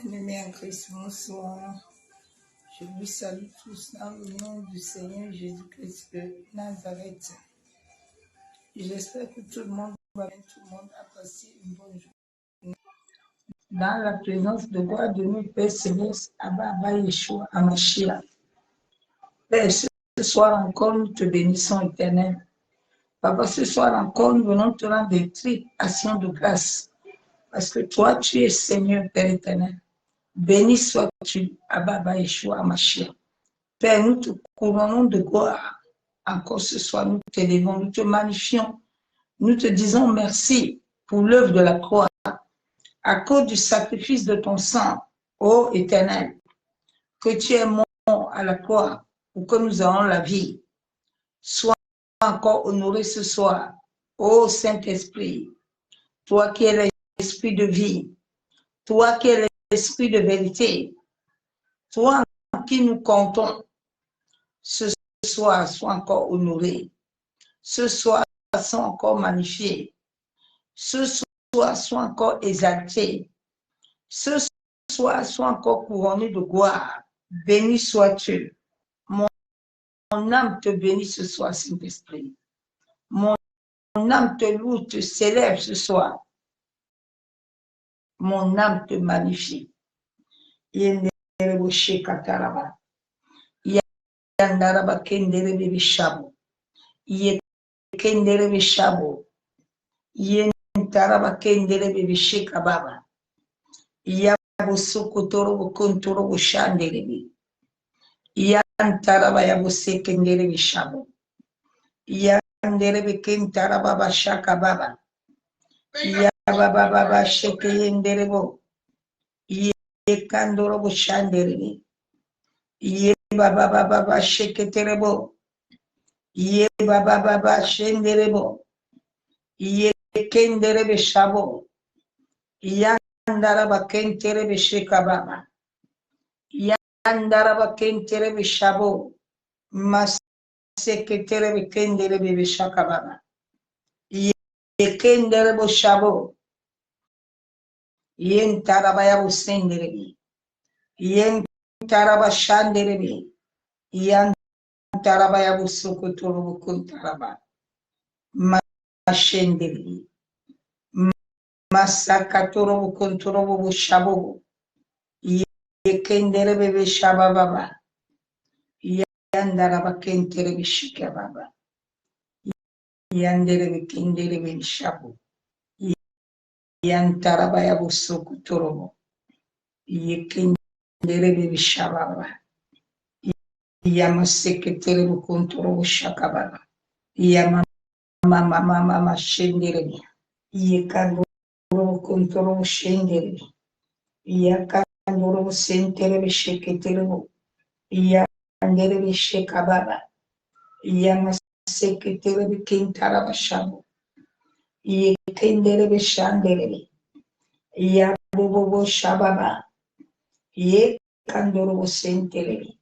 Bien-aimés en Christ, bonsoir. Je vous salue tous dans le nom du Seigneur Jésus-Christ de Nazareth. J'espère que tout le monde va bien, tout le monde a passé une bonne journée. Dans la présence de gloire de notre Père Céleste, Abba Yeshua Amashia. Père, ce soir encore, nous te bénissons, Éternel. Papa, ce soir encore, nous venons te rendre des actions de grâce. Parce que toi, tu es Seigneur, Père éternel. Béni sois-tu, Abba Yeshua Amashia. Père, nous te couronnons de gloire. Encore ce soir, nous t'élévons, nous te magnifions. Nous te disons merci pour l'œuvre de la croix, à cause du sacrifice de ton sang, ô Éternel, que tu es mort à la croix pour que nous ayons la vie. Sois encore honoré ce soir, ô Saint-Esprit, toi qui es l'esprit de vie, toi qui es l'esprit de vérité, toi en qui nous comptons. Ce soir, sois encore honoré. Ce soir, sois encore magnifié. Ce soir, sois encore exalté. Ce soir, sois encore couronné de gloire. Béni sois-tu. Mon âme te bénit ce soir, Saint-Esprit. Mon âme te loue, te célèbre ce soir. Mon âme te magnifie. Yenderebo kataraba. Yandaraba kenderebe bishabo. Yekenderebe shabo. Yentaraba kenderebe bishika baba. Yabo sokotoro kontoro shanderebe. Yantaraba yabo sekenderebe shabo. Yanderebe kentaraba bashaka baba. Yababa baba sheke yenderebo. Yekandoro shanderebe. Yebaba baba sheke terebo. Yebaba baba shenderebo. Yekenderebe shabo. Yandaraba kenterebe sheka baba. Yandaraba kenterebe shabo. Maseketerebe kenderebe shaka baba. Yekenderebo shabo. Yentaraba yabu senderebe. Yentaraba shanderebe. Yantaraba yabu sokotorobo kuntaraba. Mashenderebe. Masakatorobo kuntorobo shabo. Yekenderebe shaba baba. Yandaraba kenterebe shika baba. Yanderebe kenderebe shabo. Yantaraba yabu sokotorobo. Yekenderebe shaba baba. Yamaseketerebe kuntorobo shaka baba. Mama shenderebe. Yekandorobo kuntorobo shenderebe. Yakandorobo senterebe sheketerebo. Yanderebe sheka baba. Yamaseketerebe kintaraba shabo. Yekenderebe shanderebe. Yabobo shababa. Yekandorobo senterebe.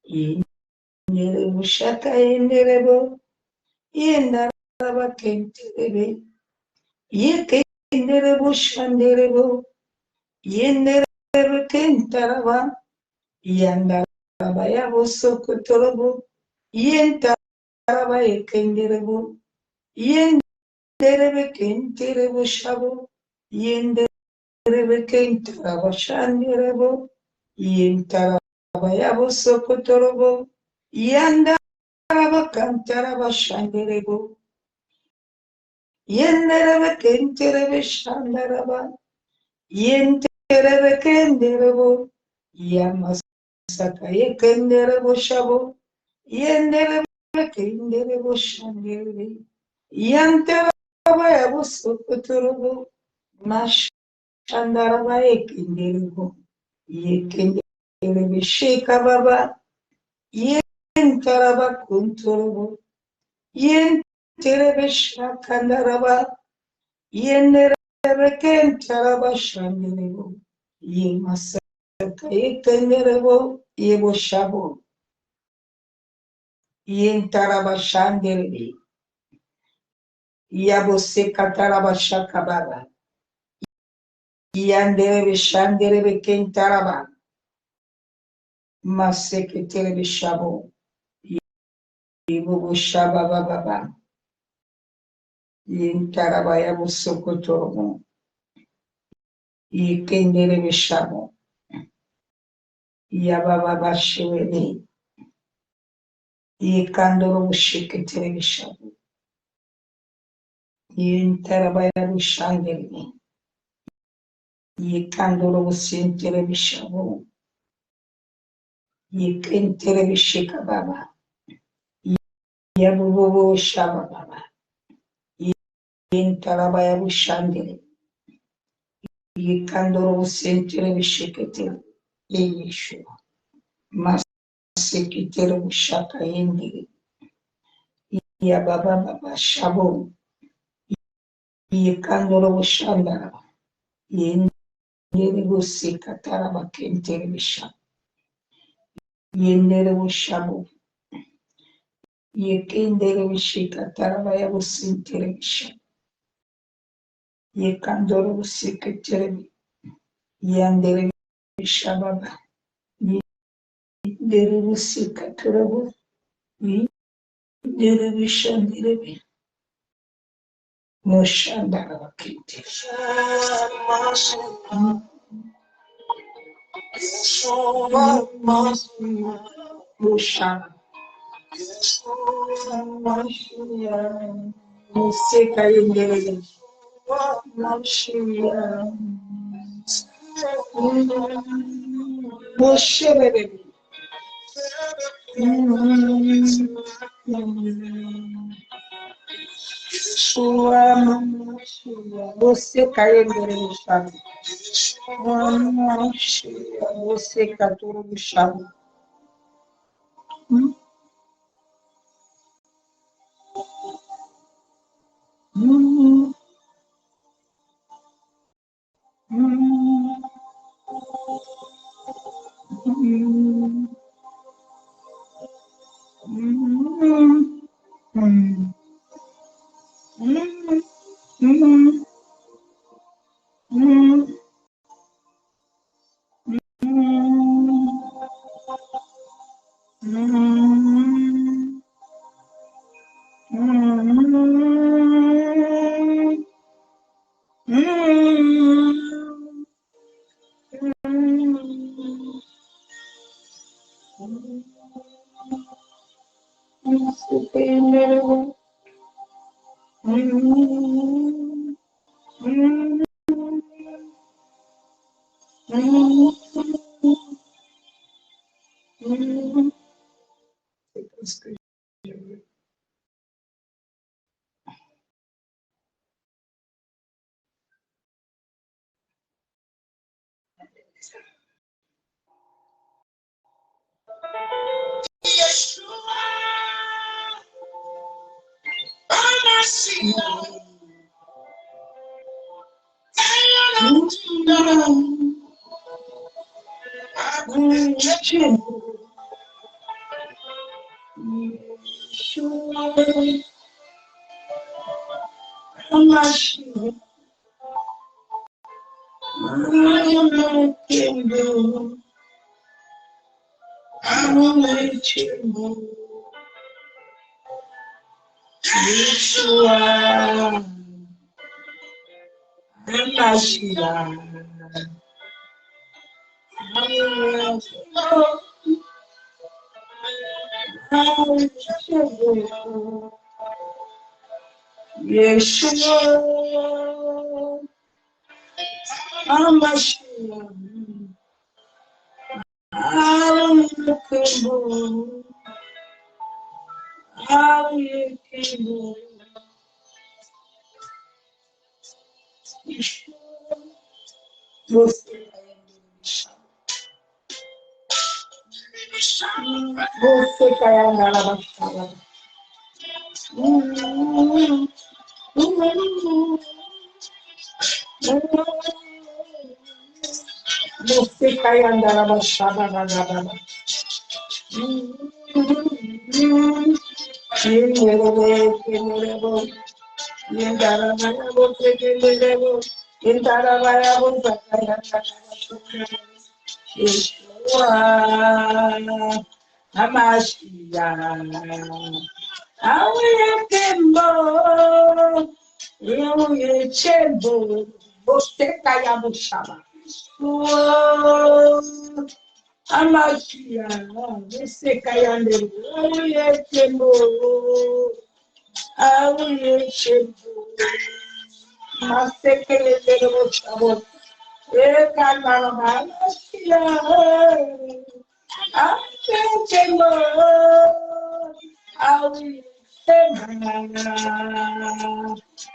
Yenderebo shaka yenderebo. Yendaraba kenterebe. Yekenderebo shanderebo. Yenderebe kentaraba. Yandaraba yabo sokotorobo. Yentaraba yekenderebo. Yenderebe kenterebo shabo. Yenderebe kentaraba shanderebo. Yentaraba yabo sokotorobo. Yandaraba kantaraba shanderebo. Yenderebe kenterebe shandaraba. Yenterebe kenderebo. Yamasaka yekenderebo shabo. Yenderebe kenderebo shanderebe. Yantaraba yabo sokotorobo. Mashandaraba yekenderebo. Yekenderebe sheka baba. Yentaraba kuntorobo. Yenterebe shakandaraba. Yenderebe kentaraba shanderebo. Yemasaka yekenderebo. Yebo shabo. Yentaraba shanderebe. Yabo sekataraba shaka baba. Yandere Shandere Kentaraba. Masekere Shabo. Ibu Shaba Baba. Yintarabaya Busokotomo. Yikendere Shabo. Yababa Shiveni. Yikandoro Shiketere Shabo. Yintarabaya Shandere. Yikandoro Sintere Shabo. Yikentere Shikababa. Yabubu Shaba Baba. Yintarabaya Shandere. Yikandoro Sintere Shiketere. Yeshua. Masekere Shaka Yendere. Yababa Baba Shabo. Yikandoro Shandara. Yendere Busika Taraba Kentere Bisha. Yendere Bushabo. Yekendere Bishika Taraba Yabusintere Bisha. Yekandoro Busika Terebi. Yandere Bishababa. Yendere Busika Turabu. Yendere Bishanderebi. Moshandara Kentere. Musha. Musika Yendere. Moshiya. Moshe. Você caiu no chão. Você caiu no chão. Você caiu na bastada. Você caiu na bastada, nada. Yeshua, Hamashiach, Awiyakembo, Yechembo, Bostekaya Bushaba. Hamashiach, Bostekayande, Awiyakembo, Awiyakembo, Masekele Bushaba.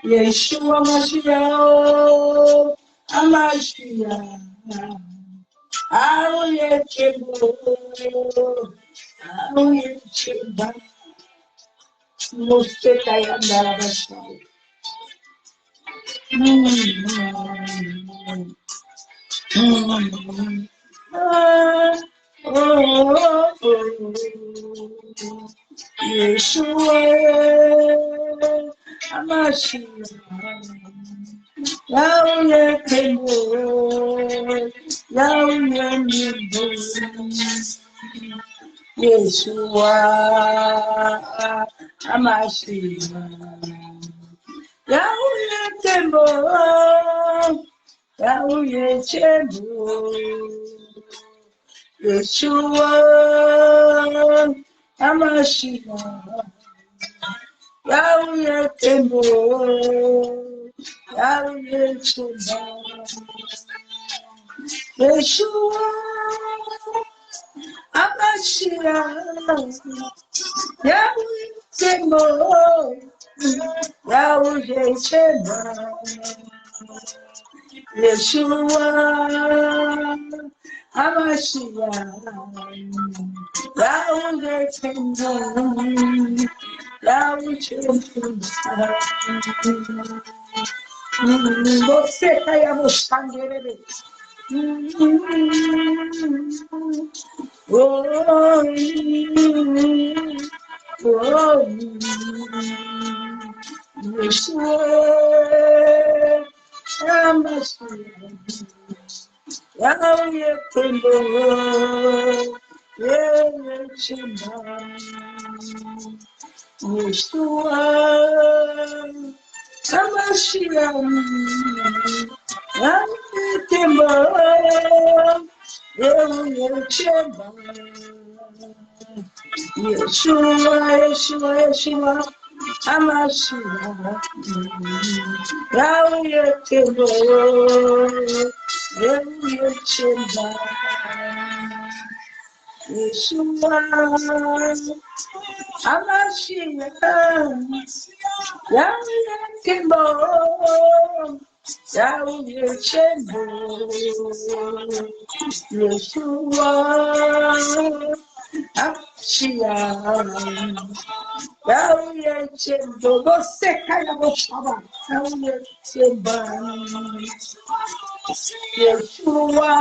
Yeshua Mashiach, Amashiach, Yeshua, Hamashiach, Yahweh Kemo, Yahweh Nibo, Yeshua, Hamashiach, Yahweh Kemo, Yahweh Kemo, Yeshua, Hamashiach, Yahweh Kemo, Yahweh Kemo, Yeshua, Hamashiach, Yahweh Kemo, Yahweh Kemo, Yeshua, Hamashiach, Yahweh Kemo, Yahweh Kemo, você caiu no sangue, Yeshua, Hamashiach, Yahweh Kemo, Yahweh Kemo, Yeshua, Hamashiach, Yahweh Kemo, Yahweh Kemo, Yeshua, Hamashiach, Yahweh Kemo, você cai na bochaba, Yahweh Kemo, Yeshua,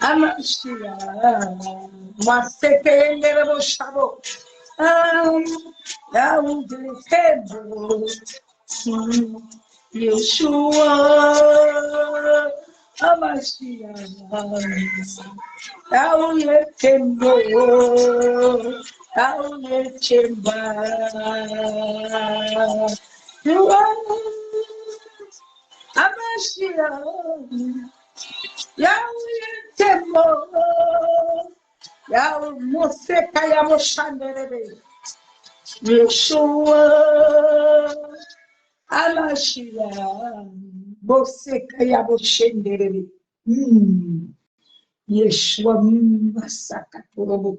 Hamashiach, você cai na bochaba, Yahweh Kemo, Yeshua, Hamashiach, Yahweh Kemo, Yahweh Kemo, you are Hamashiach, Yahweh Kemo, Yahweh Moseka Yamoshanderebe, Yeshua, Hamashiach, Moseka Yamoshanderebe, Yeshua Masaka Torobo,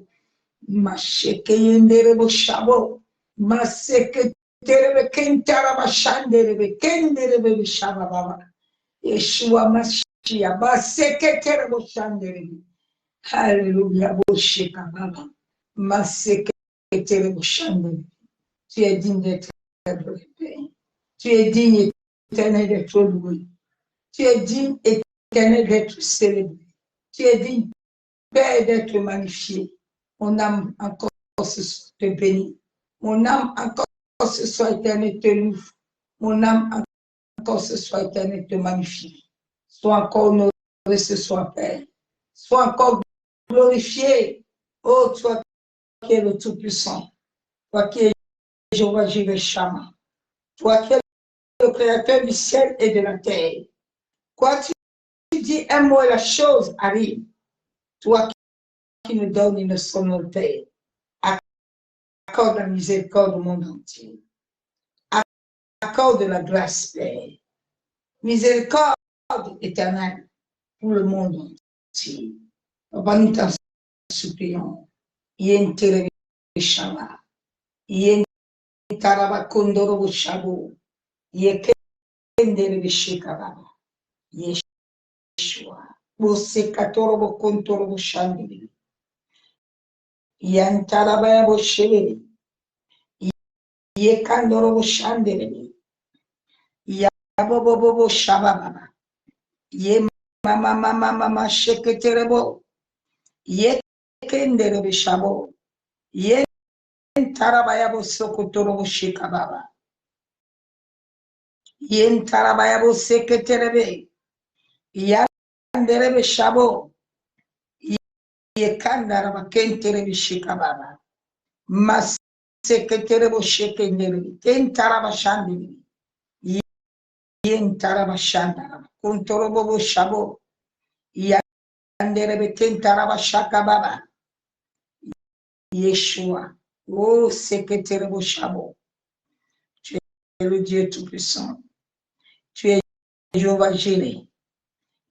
Masheke Yenderebo Shabo, Maseke Terebe Kentara Bashanderebe, Kenderebe Shababa, Yeshua Mashiach, Maseke Terebo Shanderebe, Hallelujah, Bosheka Baba, Maseke Terebo Shanderebe, tu es digne d'être adoré, tu es digne éternel d'être loué, tu es digne éternel d'être célébré, tu es digne Père d'être magnifié. Mon âme encore ce soir te bénit. Mon âme encore ce soir éternel te loue. Mon âme encore ce soir, éternel, te magnifier. Sois encore honoré ce soir, Père. Sois encore glorifié. Oh, toi qui es le Tout-Puissant. Toi qui es Jéhovah Jireh Shama. Toi qui es le Créateur du ciel et de la terre. Quoi tu dis un mot et la chose arrive. Toi qui nous donnes une sonore, Père. Accorde la miséricorde au monde entier. Accorde la grâce, Père. Miséricorde éternelle pour le monde entier. Papa, nous t'en supplions. Yen tere shama. Yen taraba kondoro shabo. Ye kendere bishikaba. Yeshua. Bose katoro kontoro shandiri. Yan taraba bo shebe. Ye kandoro shandiri. Ya bobo shababa. Ye mama sheketerebo. Ye kendere bishabo. Ye tarabaya bo sokotoro shikababa. Yen tarabaya bo seketerebe. Yanderebe shabo. Ye kandaraba kenterebe shikababa. Mas seketerebo shekenderebe. Ken taraba shandebe. Yen taraba shandaraba. Kuntorobo bo shabo. Yanderebe ken taraba shakababa. Yeshua. Oh, seketerebo shabo. Tu es le Dieu Tout-Puissant. Tu es Jéhovah Jireh.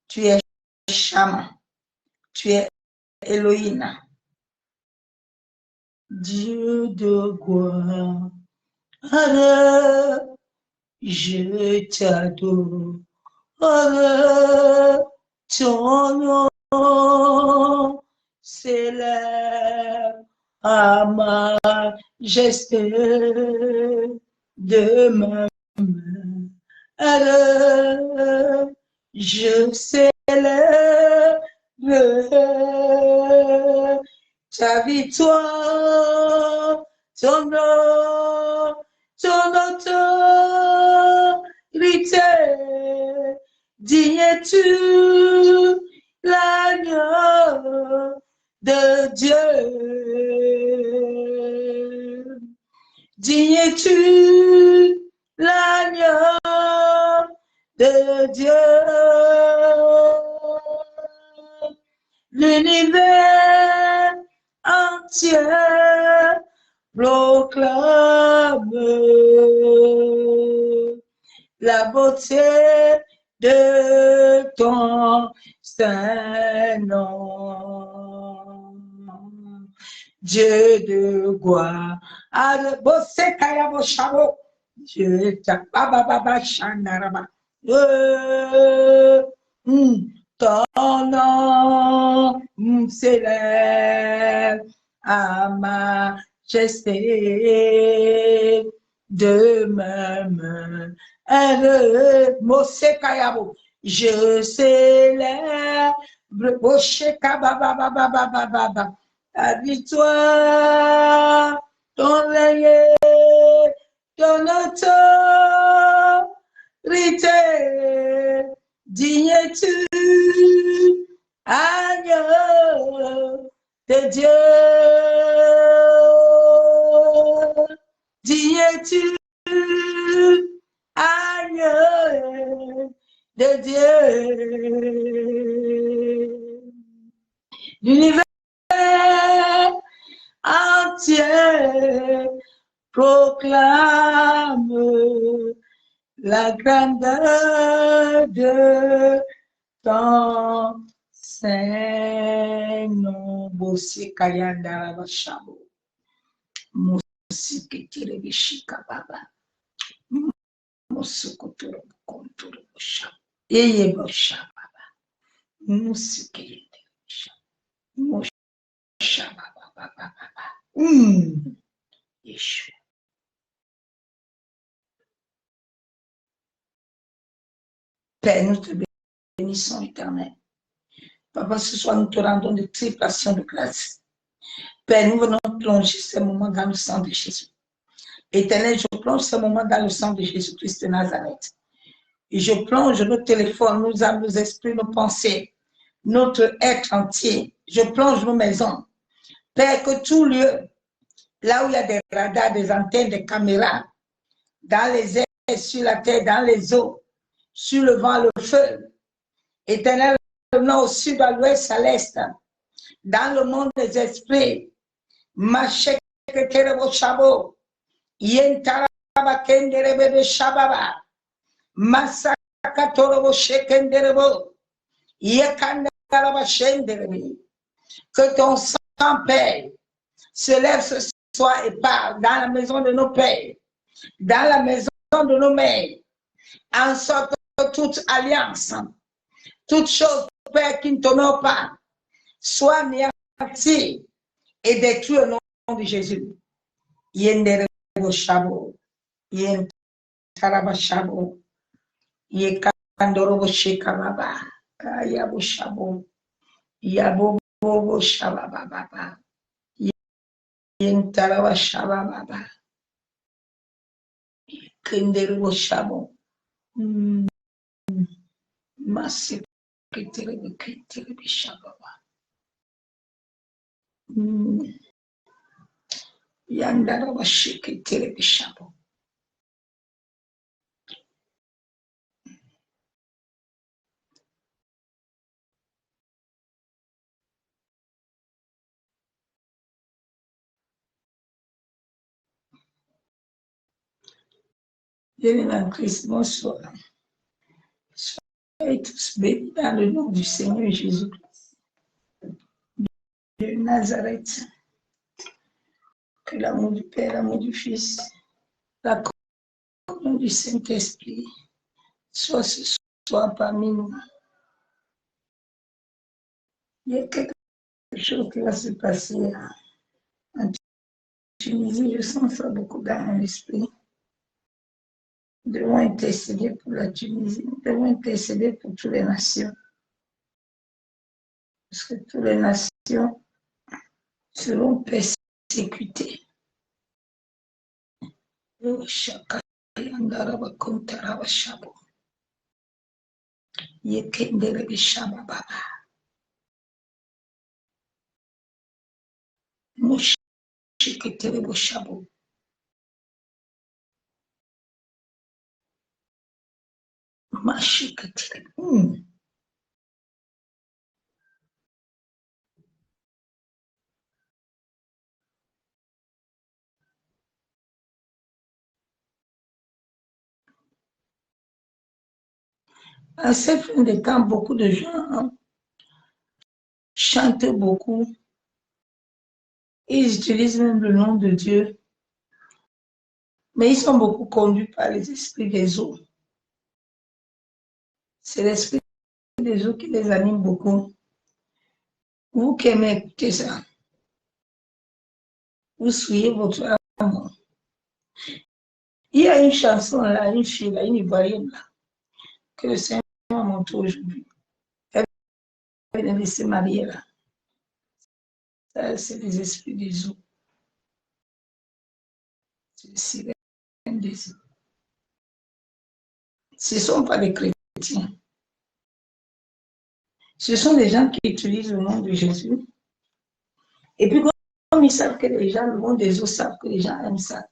Tu es Shama. Tu es Elohim. Dieu de gloire. Je t'adore. Ton nom s'élève à majesté de ma main. Je célèbre ta victoire, ton nom, ton autorité, digne es-tu l'agneau de Dieu, digne es-tu l'agneau de Dieu. L'univers entier proclame la beauté de ton saint nom. Dieu de gloire. Dieu ton nom s'élève à majesté de même. Je célèbre la victoire, ton règne, ton autorité, digne es-tu, agneau de Dieu, digne es-tu, agneau de Dieu. L'univers entier proclame la grandeur de ton saint nom. Bosi kayanda rabashabo. Musi ketire bishika baba. Musu kuturo konturo boshabo. Eye boshabo baba. Musi ketire bishabo. Moshabo baba. Yeshua. Père, nous te bénissons éternel. Papa, ce soir, nous te rendons de triples actions de grâce. Père, nous venons plonger ce moment dans le sang de Jésus. Éternel, je plonge ce moment dans le sang de Jésus-Christ de Nazareth. Et je plonge nos téléphones, nos âmes, nos esprits, nos pensées, notre être entier. Je plonge nos maisons. Père, que tout lieu, là où il y a des radars, des antennes, des caméras, dans les airs, sur la terre, dans les eaux, sur le vent, le feu, éternel, au nord, au sud, à l'ouest, à l'est, dans le monde des esprits, Machek Terebo Chabo, Yentaraba Kenderebe Shababa, Masaka Torobo Shekenderebo, Yekandaraba Shenderebe. Que ton sang, Père, se lève ce soir et parle dans la maison de nos pères, dans la maison de nos mères, en sorte que toute alliance, toute chose, Père, qui ne t'honore pas, soit anéantie et détruite au nom de Jésus. Yenderebo Shabo, Yentaraba Shabo, Yekandorobo Shekaraba, Yabo Shabo, Yabo Shababa, Yentaraba Shababa, Kenderebo Shabo, Masik Keterebe Shababa, Yandaraba Sheketerebe Shabo. Bien-aimés en Christ, bonsoir. Soyez tous bénis dans le nom du Seigneur Jésus-Christ de Nazareth. Que l'amour du Père, l'amour du Fils, la communion du Saint-Esprit soit ce soir parmi nous. Il y a quelque chose qui va se passer en Tunisie. Je sens ça beaucoup dans mon esprit. Nous devons intercéder pour la Tunisie. Nous devons intercéder pour toutes les nations. Parce que toutes les nations seront persécutées. À cette fin de temps, beaucoup de gens chantent beaucoup. Ils utilisent même le nom de Dieu. Mais ils sont beaucoup conduits par les esprits des eaux. C'est l'esprit des eaux qui les anime beaucoup. Vous qui aimez écouter ça, vous souillez votre âme. Il y a une chanson là, une fille là, une Ivoirienne là, que le Seigneur m'a montré aujourd'hui. Elle vient de se marier là. Ça, c'est les esprits des eaux. C'est les sirènes des eaux. Ce ne sont pas des chrétiens. Ce sont des gens qui utilisent le nom de Jésus. Et puis, comme ils savent que les gens, le monde des eaux savent que les gens aiment ça.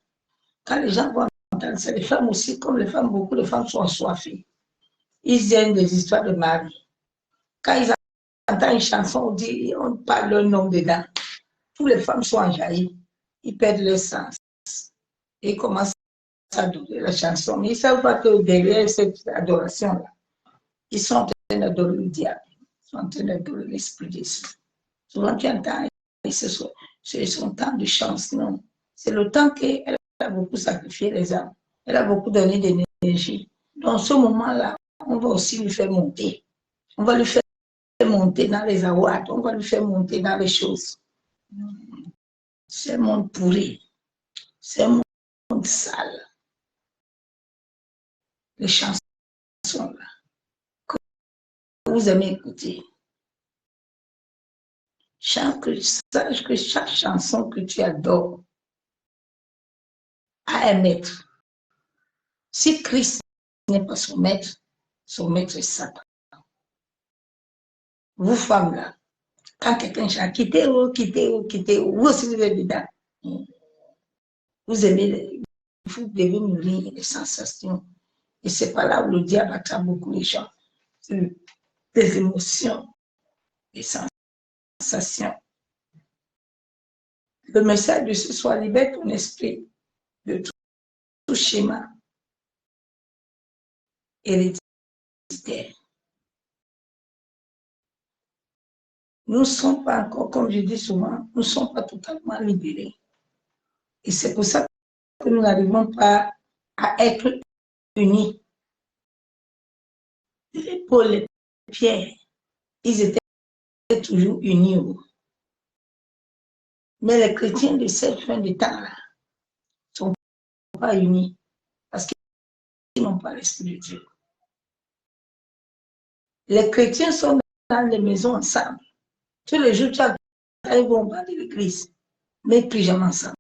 Quand les gens vont entendre ça, les femmes aussi, comme les femmes, beaucoup de femmes sont assoiffées. Ils viennent des histoires de mari. Quand ils entendent une chanson, on parle leur nom dedans. Toutes les femmes sont enjaillies. Ils perdent leur sens. Et ils commencent à adorer la chanson. Mais ils ne savent pas que derrière cette adoration-là, ils sont en train d'adorer le diable. Ils sont en train d'adorer l'esprit des eaux. Souvent, tu entends, c'est son temps de chance, non. C'est le temps qu'elle a beaucoup sacrifié les âmes. Elle a beaucoup donné d'énergie. Dans ce moment-là, on va aussi lui faire monter. On va lui faire monter dans les awards. On va lui faire monter dans les choses. C'est un monde pourri. C'est un monde sale. Les chansons là, que vous aimez écouter. Sache que chaque chanson que tu adores a un maître. Si Christ n'est pas son maître, son maître Satan. Vous, femmes, là, quand quelqu'un chante, quittez-vous, quittez-vous, quittez-vous, vous aussi, vous êtes dedans. Vous aimez, vous devez nourrir les sensations. Et c'est pas là où le diable attrape beaucoup les gens. C'est des émotions, des sensations. Le message de ce soir, libère ton esprit de tout schéma héréditaire. Nous ne sommes pas encore, comme je dis souvent, nous ne sommes pas totalement libérés. Et c'est pour ça que nous n'arrivons pas à être unis. Paul et Pierre, ils étaient toujours unis. Mais les chrétiens de cette fin de temps-là ne sont pas unis parce qu'ils n'ont pas l'Esprit de Dieu. Les chrétiens sont dans les maisons ensemble. Tous les jours, ils vont parler de l'église, mais ils ne prient jamais ensemble.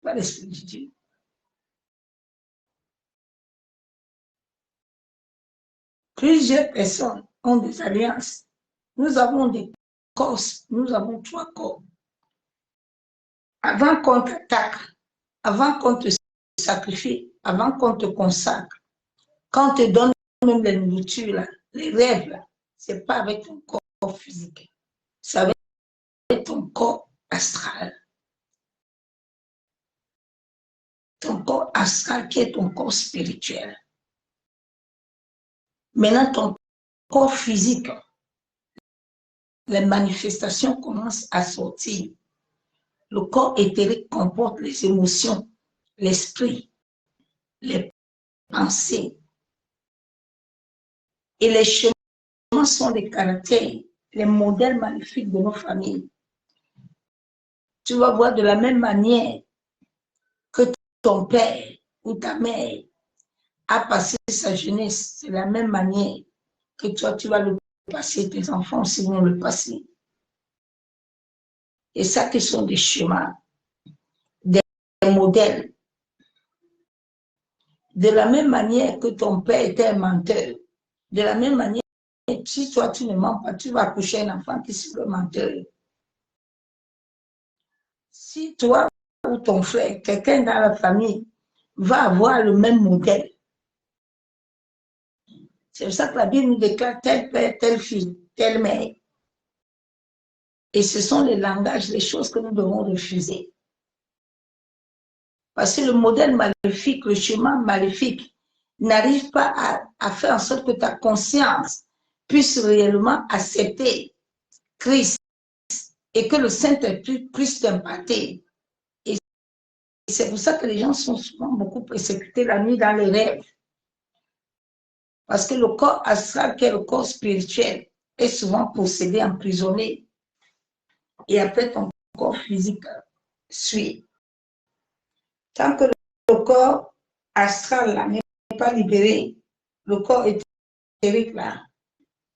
Pas l'Esprit de Dieu. Plusieurs personnes ont des alliances. Nous avons des corps, nous avons 3 corps. Avant qu'on t'attaque, avant qu'on te sacrifie, avant qu'on te consacre, quand on te donne même la nourriture, là, les rêves, ce n'est pas avec ton corps physique, c'est avec ton corps astral. Ton corps astral qui est ton corps spirituel. Maintenant, ton corps physique, les manifestations commencent à sortir. Le corps éthérique comporte les émotions, l'esprit, les pensées. Et les chemins sont des caractères, les modèles magnifiques de nos familles. Tu vas voir de la même manière que ton père ou ta mère a passé sa jeunesse, c'est la même manière que toi, tu vas le passer, tes enfants aussi vont le passer. Et ça, ce sont des chemins, des modèles. De la même manière que ton père était un menteur, de la même manière, si toi, tu ne mens pas, tu vas accoucher un enfant qui sera menteur. Si toi ou ton frère, quelqu'un dans la famille, va avoir le même modèle, c'est pour ça que la Bible nous déclare tel père, tel fils, telle mère. Et ce sont les langages, les choses que nous devons refuser. Parce que le modèle maléfique, le chemin maléfique, n'arrive pas à faire en sorte que ta conscience puisse réellement accepter Christ et que le Saint-Esprit puisse t'impacter. Et c'est pour ça que les gens sont souvent beaucoup persécutés la nuit dans les rêves. Parce que le corps astral, qui est le corps spirituel, est souvent possédé, emprisonné. Et après, ton corps physique suit. Tant que le corps astral là n'est pas libéré, le corps éthérique là,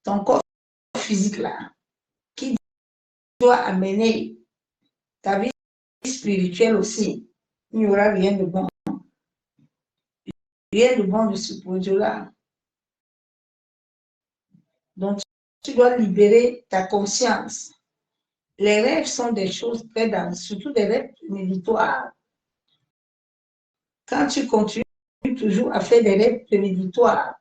ton corps physique là, qui doit amener ta vie spirituelle aussi, il n'y aura rien de bon. Rien de bon de ce produit-là. Donc, tu dois libérer ta conscience. Les rêves sont des choses très denses, surtout des rêves prémoditoires. Quand tu continues toujours à faire des rêves prémoditoires,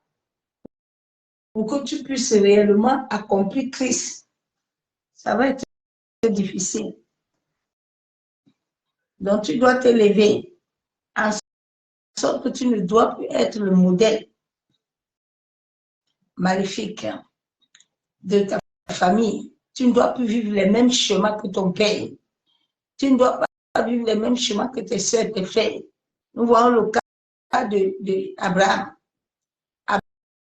pour que tu puisses réellement accomplir Christ, ça va être très difficile. Donc, tu dois te lever en sorte que tu ne dois plus être le modèle maléfique de ta famille. Tu ne dois plus vivre les mêmes chemins que ton père. Tu ne dois pas vivre les mêmes chemins que tes soeurs, tes frères. Nous voyons le cas d'Abraham.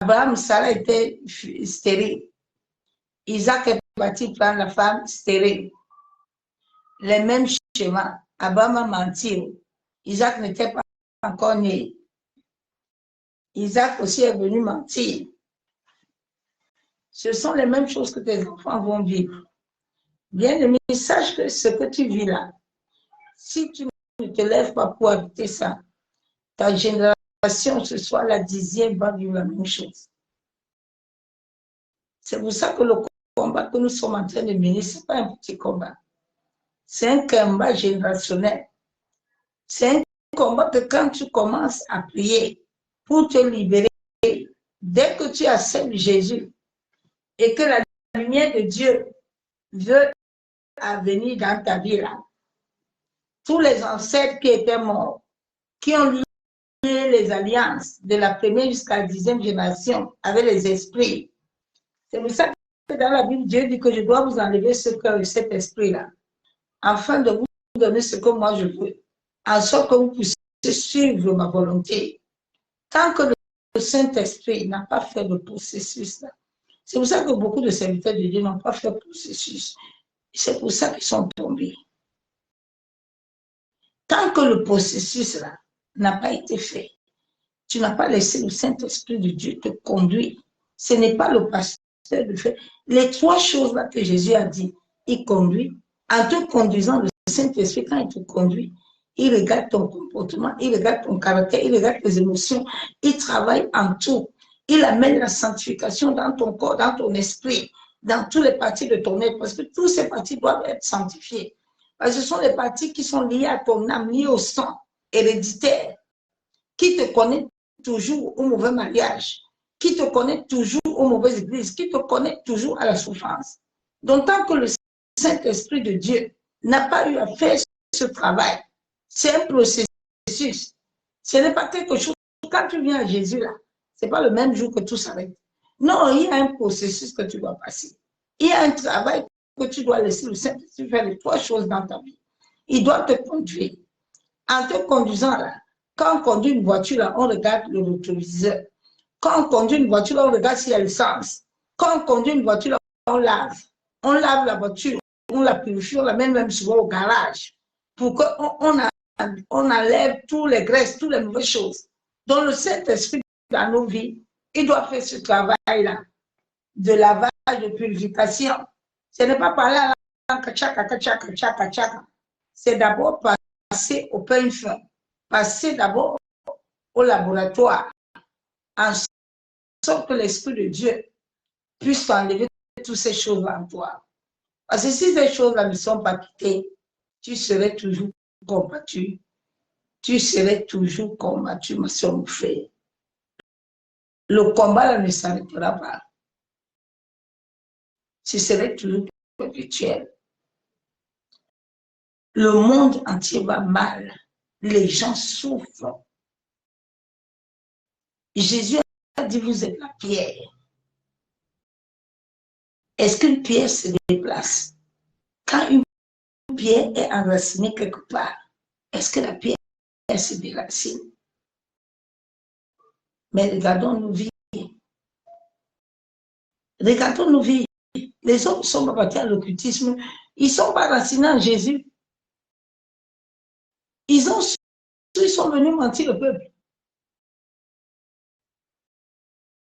Abraham, Sarah était stérile. Isaac est parti prendre la femme stérile. Les mêmes schémas. Abraham a menti. Isaac n'était pas encore né. Isaac aussi est venu mentir. Ce sont les mêmes choses que tes enfants vont vivre. Bien-aimé, sache que ce que tu vis là, si tu ne te lèves pas pour habiter ça, ta génération ce soit la 10e, va vivre la même chose. C'est pour ça que le combat que nous sommes en train de mener, ce n'est pas un petit combat. C'est un combat générationnel. C'est un combat que quand tu commences à prier pour te libérer, dès que tu acceptes Jésus et que la lumière de Dieu veut venir dans ta vie là, tous les ancêtres qui étaient morts, qui ont lié les alliances de la première jusqu'à la 10e génération avec les esprits. C'est pour ça que dans la Bible, Dieu dit que je dois vous enlever ce cœur et cet esprit-là, afin de vous donner ce que moi je veux, en sorte que vous puissiez suivre ma volonté. Tant que le Saint-Esprit n'a pas fait le processus-là, c'est pour ça que beaucoup de serviteurs de Dieu n'ont pas fait le processus. C'est pour ça qu'ils sont tombés. Tant que le processus-là n'a pas été fait, tu n'as pas laissé le Saint-Esprit de Dieu te conduire. Ce n'est pas le pasteur de faire. Les 3 choses-là que Jésus a dit, il conduit. En te conduisant, le Saint-Esprit, quand il te conduit, il regarde ton comportement, il regarde ton caractère, il regarde tes émotions, il travaille en tout. Il amène la sanctification dans ton corps, dans ton esprit, dans toutes les parties de ton être, parce que toutes ces parties doivent être sanctifiées. Parce que ce sont les parties qui sont liées à ton âme, liées au sang héréditaire, qui te connaît toujours au mauvais mariage, qui te connaît toujours aux mauvaises églises, qui te connaît toujours à la souffrance. Donc, tant que le Saint-Esprit de Dieu n'a pas eu à faire ce travail, c'est un processus. Ce n'est pas quelque chose, quand tu viens à Jésus là, ce n'est pas le même jour que tout s'arrête. Non, il y a un processus que tu dois passer. Il y a un travail que tu dois laisser le Saint-Esprit faire les 3 choses dans ta vie. Il doit te conduire. En te conduisant là, quand on conduit une voiture, là, on regarde le rétroviseur. Quand on conduit une voiture, là, on regarde s'il y a l'essence. Quand on conduit une voiture, là, on lave. On lave la voiture, on la purifie, on la met même souvent au garage pour qu'on enlève toutes les graisses, toutes les mauvaises choses. Donc, le Saint-Esprit dans nos vies, il doit faire ce travail-là de lavage, de purification. Ce n'est pas parler à la c'est d'abord passer au pain fin, passer d'abord au laboratoire, en sorte que l'Esprit de Dieu puisse enlever toutes ces choses-là en toi. Parce que si ces choses-là ne sont pas quittées, tu serais toujours combattu. Tu serais toujours combattu, ma soeur, mon frère. Le combat là, ne s'arrêtera pas. Tu serais toujours perpétuel. Le monde entier va mal. Les gens souffrent. Jésus a dit, vous êtes la pierre. Est-ce qu'une pierre se déplace? Quand une pierre est enracinée quelque part, est-ce que la pierre se déracine? Mais regardons nos vies. Regardons nos vies. Les hommes sont battus à l'occultisme. Ils ne sont pas racinés en Jésus. Ils sont venus mentir au peuple.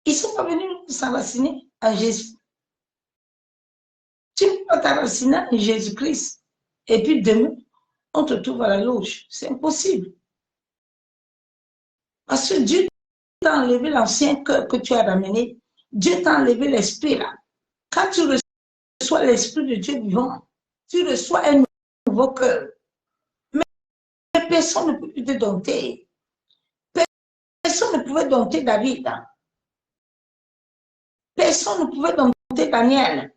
Ils ne sont pas venus s'enraciner en Jésus. Tu ne peux pas t'enraciner en Jésus-Christ. Et puis demain, on te trouve à la loge. C'est impossible. Parce que Dieu t'a enlevé l'ancien cœur que tu as ramené. Dieu t'a enlevé l'esprit là. Quand tu reçois l'esprit de Dieu vivant, tu reçois un nouveau cœur. Mais personne ne peut plus te dompter. Personne ne pouvait dompter David. Personne ne pouvait dompter Daniel.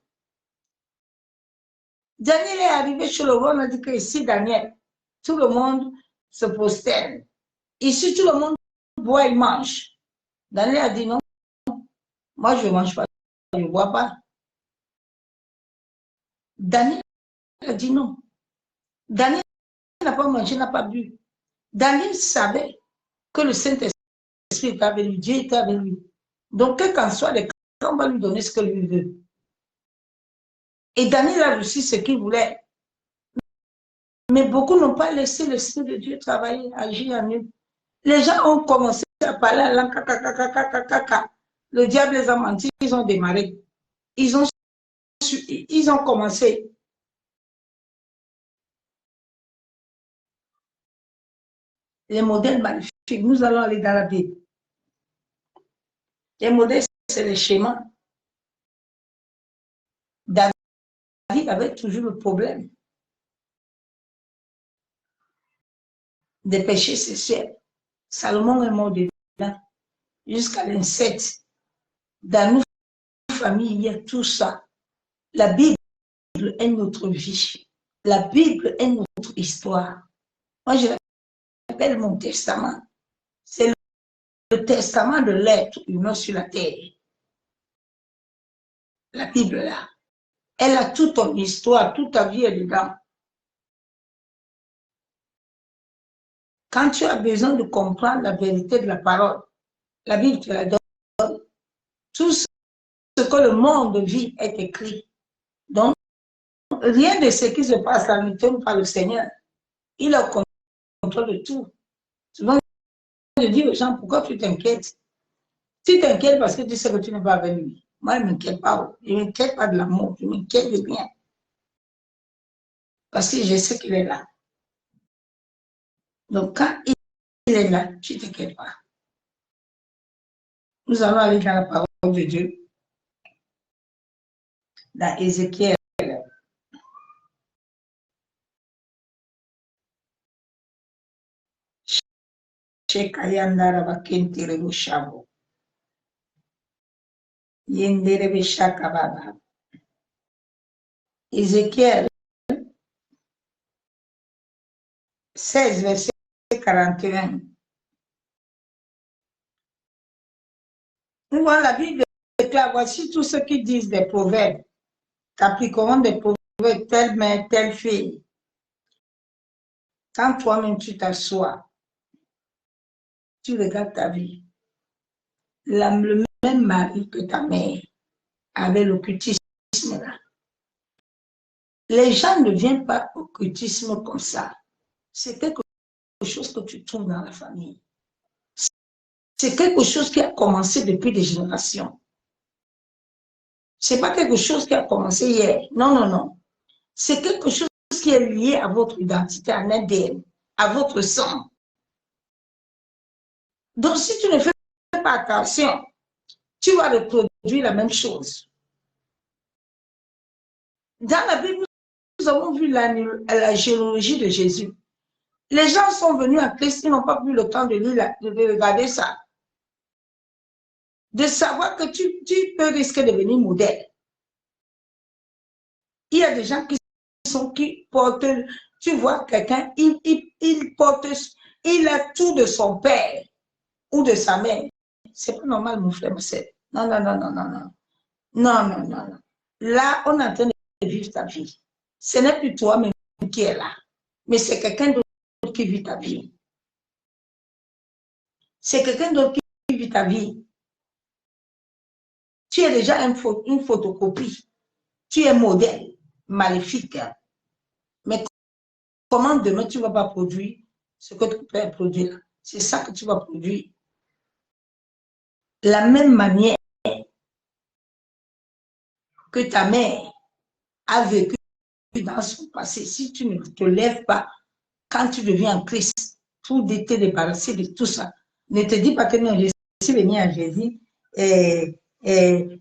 Daniel est arrivé chez le roi, on a dit que ici, Daniel, tout le monde se prosterne. Ici, tout le monde boit et mange. Daniel a dit non, moi je ne mange pas, je ne bois pas. Daniel a dit non. Daniel n'a pas mangé, n'a pas bu. Daniel savait que le Saint-Esprit était avec lui, Dieu était avec lui. Donc, quel qu'en soit les cas, on va lui donner ce que lui veut. Et Daniel a reçu ce qu'il voulait. Mais beaucoup n'ont pas laissé l'Esprit de Dieu travailler, agir en eux. Les gens ont commencé à parler à langue, le diable les a menti, ils ont démarré. Ils ont commencé. Les modèles magnifiques, nous allons aller dans la Bible. Les modèles, c'est les schémas. David avait toujours le problème des péchés sexuels. Salomon est mort dedans, jusqu'à l'inceste. Dans nos familles, il y a tout ça. La Bible est notre vie. La Bible est notre histoire. Moi, je l'appelle mon testament. C'est le testament de l'être humain sur la terre. La Bible, là. Elle a toute ton histoire, toute ta vie est dedans. Quand tu as besoin de comprendre la vérité de la parole, la Bible te la donne. Tout ce que le monde vit est écrit. Donc, rien de ce qui se passe là ne tombe par le Seigneur. Il a le contrôle de tout. Souvent, je dis aux gens, pourquoi tu t'inquiètes? Tu t'inquiètes parce que tu sais que tu n'es pas avec lui. Moi, je ne m'inquiète pas. Je ne m'inquiète pas de l'amour. Je m'inquiète de rien. Parce que je sais qu'il est là. Donc, quand il est là, tu ne t'inquiètes pas. Nous allons aller dans la parole de Dieu. Dans Ézéchiel. Shekayandara bakentire bushabo. Yendere beshakababa. Ézéchiel 16, verset 41. Nous voyons la Bible déclare, voici tous ceux qui disent des proverbes, t'appliqueront des proverbes, telle mère, telle fille. Quand toi-même tu t'assois, tu regardes ta vie. Le même mari que ta mère avait l'occultisme là. Les gens ne viennent pas au occultisme comme ça. C'est quelque chose que tu trouves dans la famille. C'est quelque chose qui a commencé depuis des générations. C'est pas quelque chose qui a commencé hier. Non, non, non. C'est quelque chose qui est lié à votre identité, à l'ADN, à votre sang. Donc, si tu ne fais pas attention, tu vas reproduire la même chose. Dans la Bible, nous avons vu la généalogie de Jésus. Les gens sont venus à Christ, ils n'ont pas eu le temps de regarder ça. De savoir que tu peux risquer de devenir modèle. Il y a des gens qui portent, tu vois quelqu'un, il a tout de son père ou de sa mère. C'est pas normal, mon frère, ma soeur. Non, non, non, non, non, non. Non, non, non, non. Là, on est en train de vivre ta vie. Ce n'est plus toi-même qui est là, mais c'est quelqu'un d'autre qui vit ta vie. C'est quelqu'un d'autre qui vit ta vie. Tu es déjà une photocopie. Tu es modèle, maléfique. Mais comment demain tu ne vas pas produire ce que tu peux produire? C'est ça que tu vas produire. La même manière que ta mère a vécu dans son passé, si tu ne te lèves pas, quand tu deviens en Christ, pour te débarrasser de tout ça, ne te dis pas que non, je suis venu à Jésus et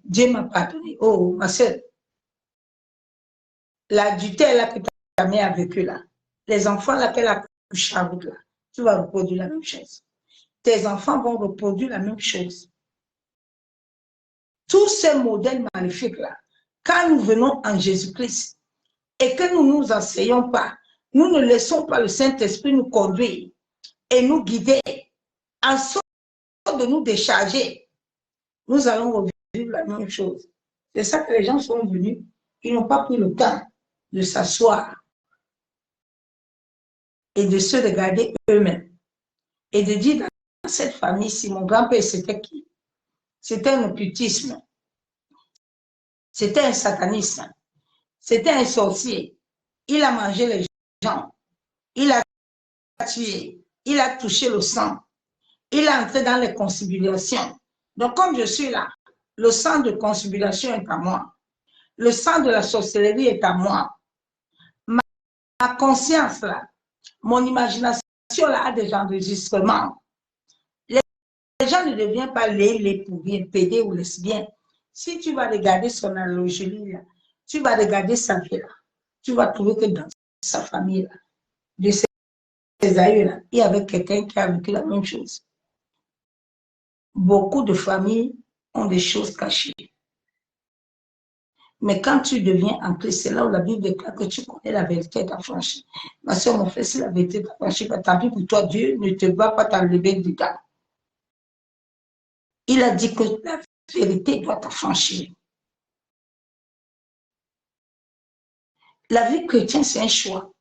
Dieu m'a pardonné. Oh, ma soeur, l'adultère là que ta mère a vécu là, les enfants là qu'elle a couché avec là, tu vas reproduire la même chose. Tes enfants vont reproduire la même chose. Tous ces modèles magnifiques là, quand nous venons en Jésus-Christ et que nous ne nous enseignons pas, nous ne laissons pas le Saint-Esprit nous conduire et nous guider, en sorte de nous décharger, nous allons revivre la même chose. C'est ça que les gens sont venus, ils n'ont pas pris le temps de s'asseoir et de se regarder eux-mêmes et de dire dans cette famille-ci, mon grand-père c'était qui? C'était un occultisme, c'était un satanisme, c'était un sorcier, il a mangé les gens, il a tué, il a touché le sang, il est entré dans les conciliations. Donc, comme je suis là, le sang de conciliation est à moi. Le sang de la sorcellerie est à moi. Ma conscience, là, mon imagination là a des enregistrements. Les gens ne deviennent pas les pour bien, pédés ou lesbiens. Si tu vas regarder son allogerie, là, tu vas regarder sa vie, là, tu vas trouver que dans sa famille, là, de ses aïeux, là, il y avait quelqu'un qui a vécu la même chose. Beaucoup de familles ont des choses cachées. Mais quand tu deviens en Christ, c'est là où la Bible déclare que tu connais la vérité t'affranchie. Ma soeur, mon frère, si la vérité t'affranchit, tant pis pour toi, Dieu ne te va pas t'enlever du temps. Il a dit que la vérité doit t'affranchir. La vie chrétienne, c'est un choix.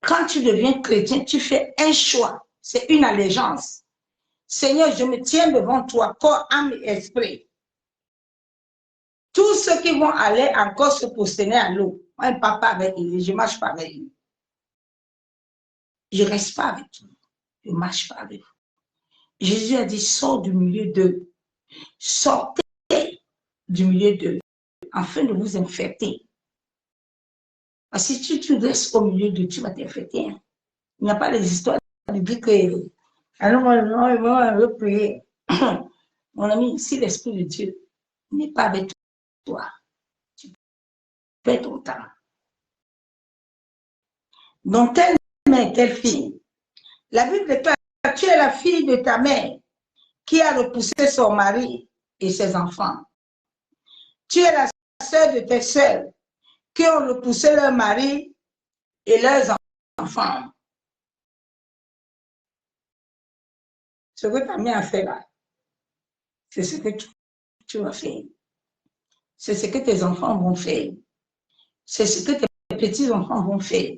Quand tu deviens chrétien, tu fais un choix. C'est une allégeance. Seigneur, je me tiens devant toi, corps, âme et esprit. Tous ceux qui vont aller encore se prosterner à l'eau, moi, je ne parle pas avec eux, je ne marche pas avec eux. Je ne reste pas avec eux, je ne marche pas avec eux. Jésus a dit, sors du milieu d'eux. Sortez du milieu d'eux, afin de vous infecter. Parce que si tu restes au milieu d'eux, tu vas t'infecter. Hein. Il n'y a pas les histoires de dire que, alors on veut prier. Mon ami, si l'Esprit de Dieu n'est pas avec toi, tu perds ton temps. Donc, telle mère, telle fille, la Bible déclare, tu es la fille de ta mère qui a repoussé son mari et ses enfants. Tu es la sœur de tes sœurs qui ont repoussé leur mari et leurs enfants. Ce que ta mère a fait là, c'est ce que tu vas faire. C'est ce que tes enfants vont faire. C'est ce que tes petits-enfants vont faire.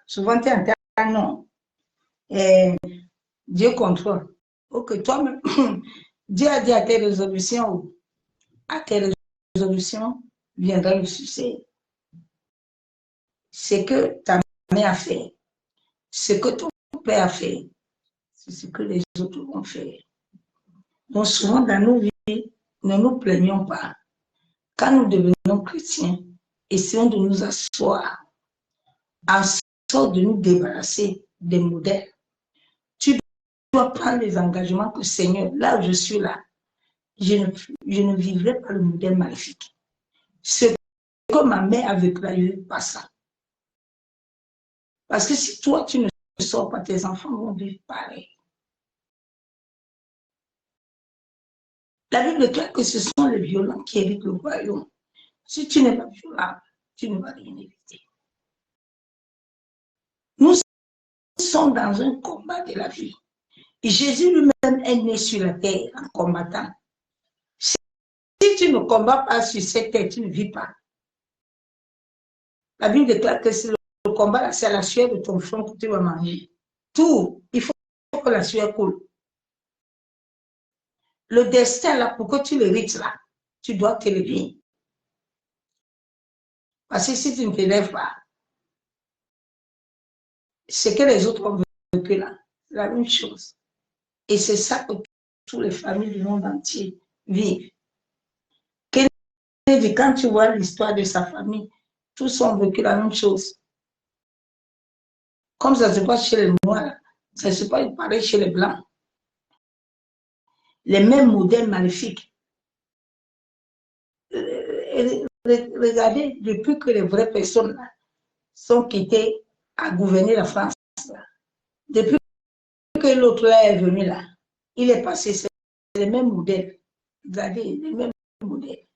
Souvent, tu entends non. Et Dieu contrôle. Ok, toi-même, Dieu a dit à tes résolutions, viendra le succès. C'est que ta mère a fait. Ce que ton père a fait. C'est ce que les autres vont faire. Donc, souvent, dans nos vies, ne nous plaignons pas. Quand nous devenons chrétiens, essayons de nous asseoir, en sorte de nous débarrasser des modèles. Tu dois prendre les engagements que Seigneur, là où je suis là, je ne vivrai pas le modèle maléfique. Ce que ma mère a vécu là, je ne pas ça. Parce que si toi, tu ne sors pas, tes enfants vont vivre pareil. La Bible déclare que ce sont les violents qui héritent le royaume. Si tu n'es pas violent, tu ne vas rien éviter. Nous sommes dans un combat de la vie. Et Jésus lui-même est né sur la terre en combattant. Si tu ne combats pas sur cette terre, tu ne vis pas. La Bible déclare que c'est le combat, c'est la sueur de ton front que tu vas manger. Tout, il faut que la sueur coule. Le destin, là, pour que tu l'hérites, là, tu dois te lever. Parce que si tu ne te lèves pas, ce que les autres ont vécu là, c'est la même chose. Et c'est ça que toutes les familles du monde entier vivent. Quand tu vois l'histoire de sa famille, tous ont vécu la même chose. Comme ça se passe chez les Noirs, ça se passe pareil chez les Blancs. Les mêmes modèles maléfiques. Regardez, depuis que les vraies personnes là, sont quittées à gouverner la France, là, depuis que l'autre là est venu là, il est passé, c'est les mêmes modèles. Regardez, les mêmes modèles.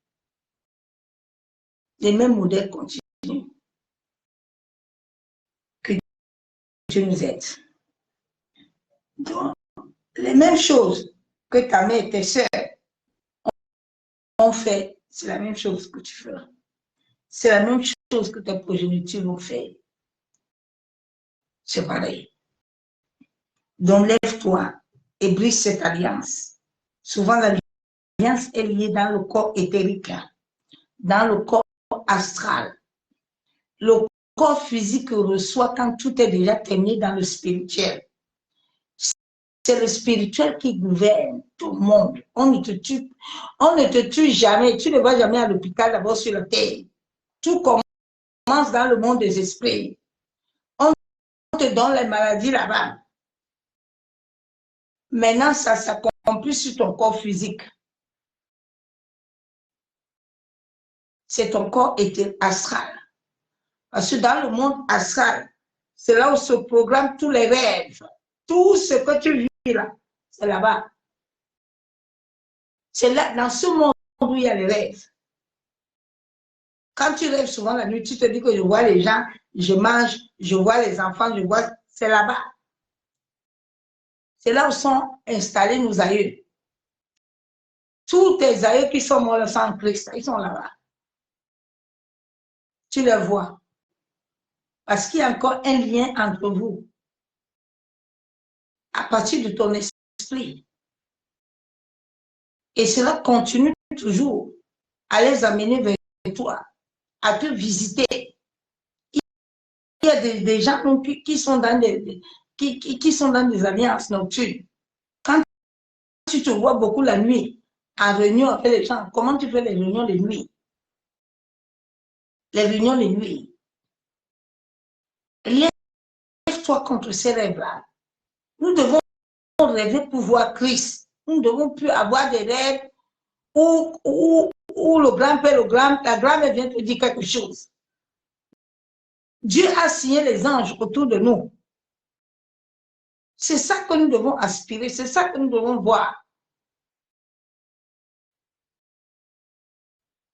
Les mêmes modèles continuent. Que Dieu nous aide. Donc, les mêmes choses que ta mère et tes sœurs ont fait, c'est la même chose que tu feras. C'est la même chose que tes progénitures vont faire. C'est pareil. Donc, lève-toi et brise cette alliance. Souvent, l'alliance est liée dans le corps éthérique, dans le corps astral. Le corps physique reçoit quand tout est déjà terminé dans le spirituel. C'est le spirituel qui gouverne tout le monde. On ne te tue jamais. Tu ne vas jamais à l'hôpital d'abord sur la terre. Tout commence dans le monde des esprits. On te te donne les maladies là-bas. Maintenant, ça s'accomplit sur ton corps physique. C'est ton corps astral. Parce que dans le monde astral, c'est là où se programment tous les rêves. Tout ce que tu vis là, c'est là-bas. C'est là, dans ce monde où il y a les rêves. Quand tu rêves souvent la nuit, tu te dis que je vois les gens, je mange, je vois les enfants, je vois, c'est là-bas. C'est là où sont installés nos aïeux. Tous tes aïeux qui sont morts sans Christ, ils sont là-bas. Tu les vois. Parce qu'il y a encore un lien entre vous. À partir de ton esprit. Et cela continue toujours à les amener vers toi, à te visiter. Il y a des gens qui sont dans qui sont dans des alliances nocturnes. Quand tu te vois beaucoup la nuit, en réunion avec les gens, comment tu fais les réunions de nuit? Les réunions de nuit. Lève-toi contre ces rêves-là. Nous devons rêver pour voir Christ. Nous ne devons plus avoir des rêves où le grand-père, la grand-mère vient te dire quelque chose. Dieu a signé les anges autour de nous. C'est ça que nous devons aspirer, c'est ça que nous devons voir.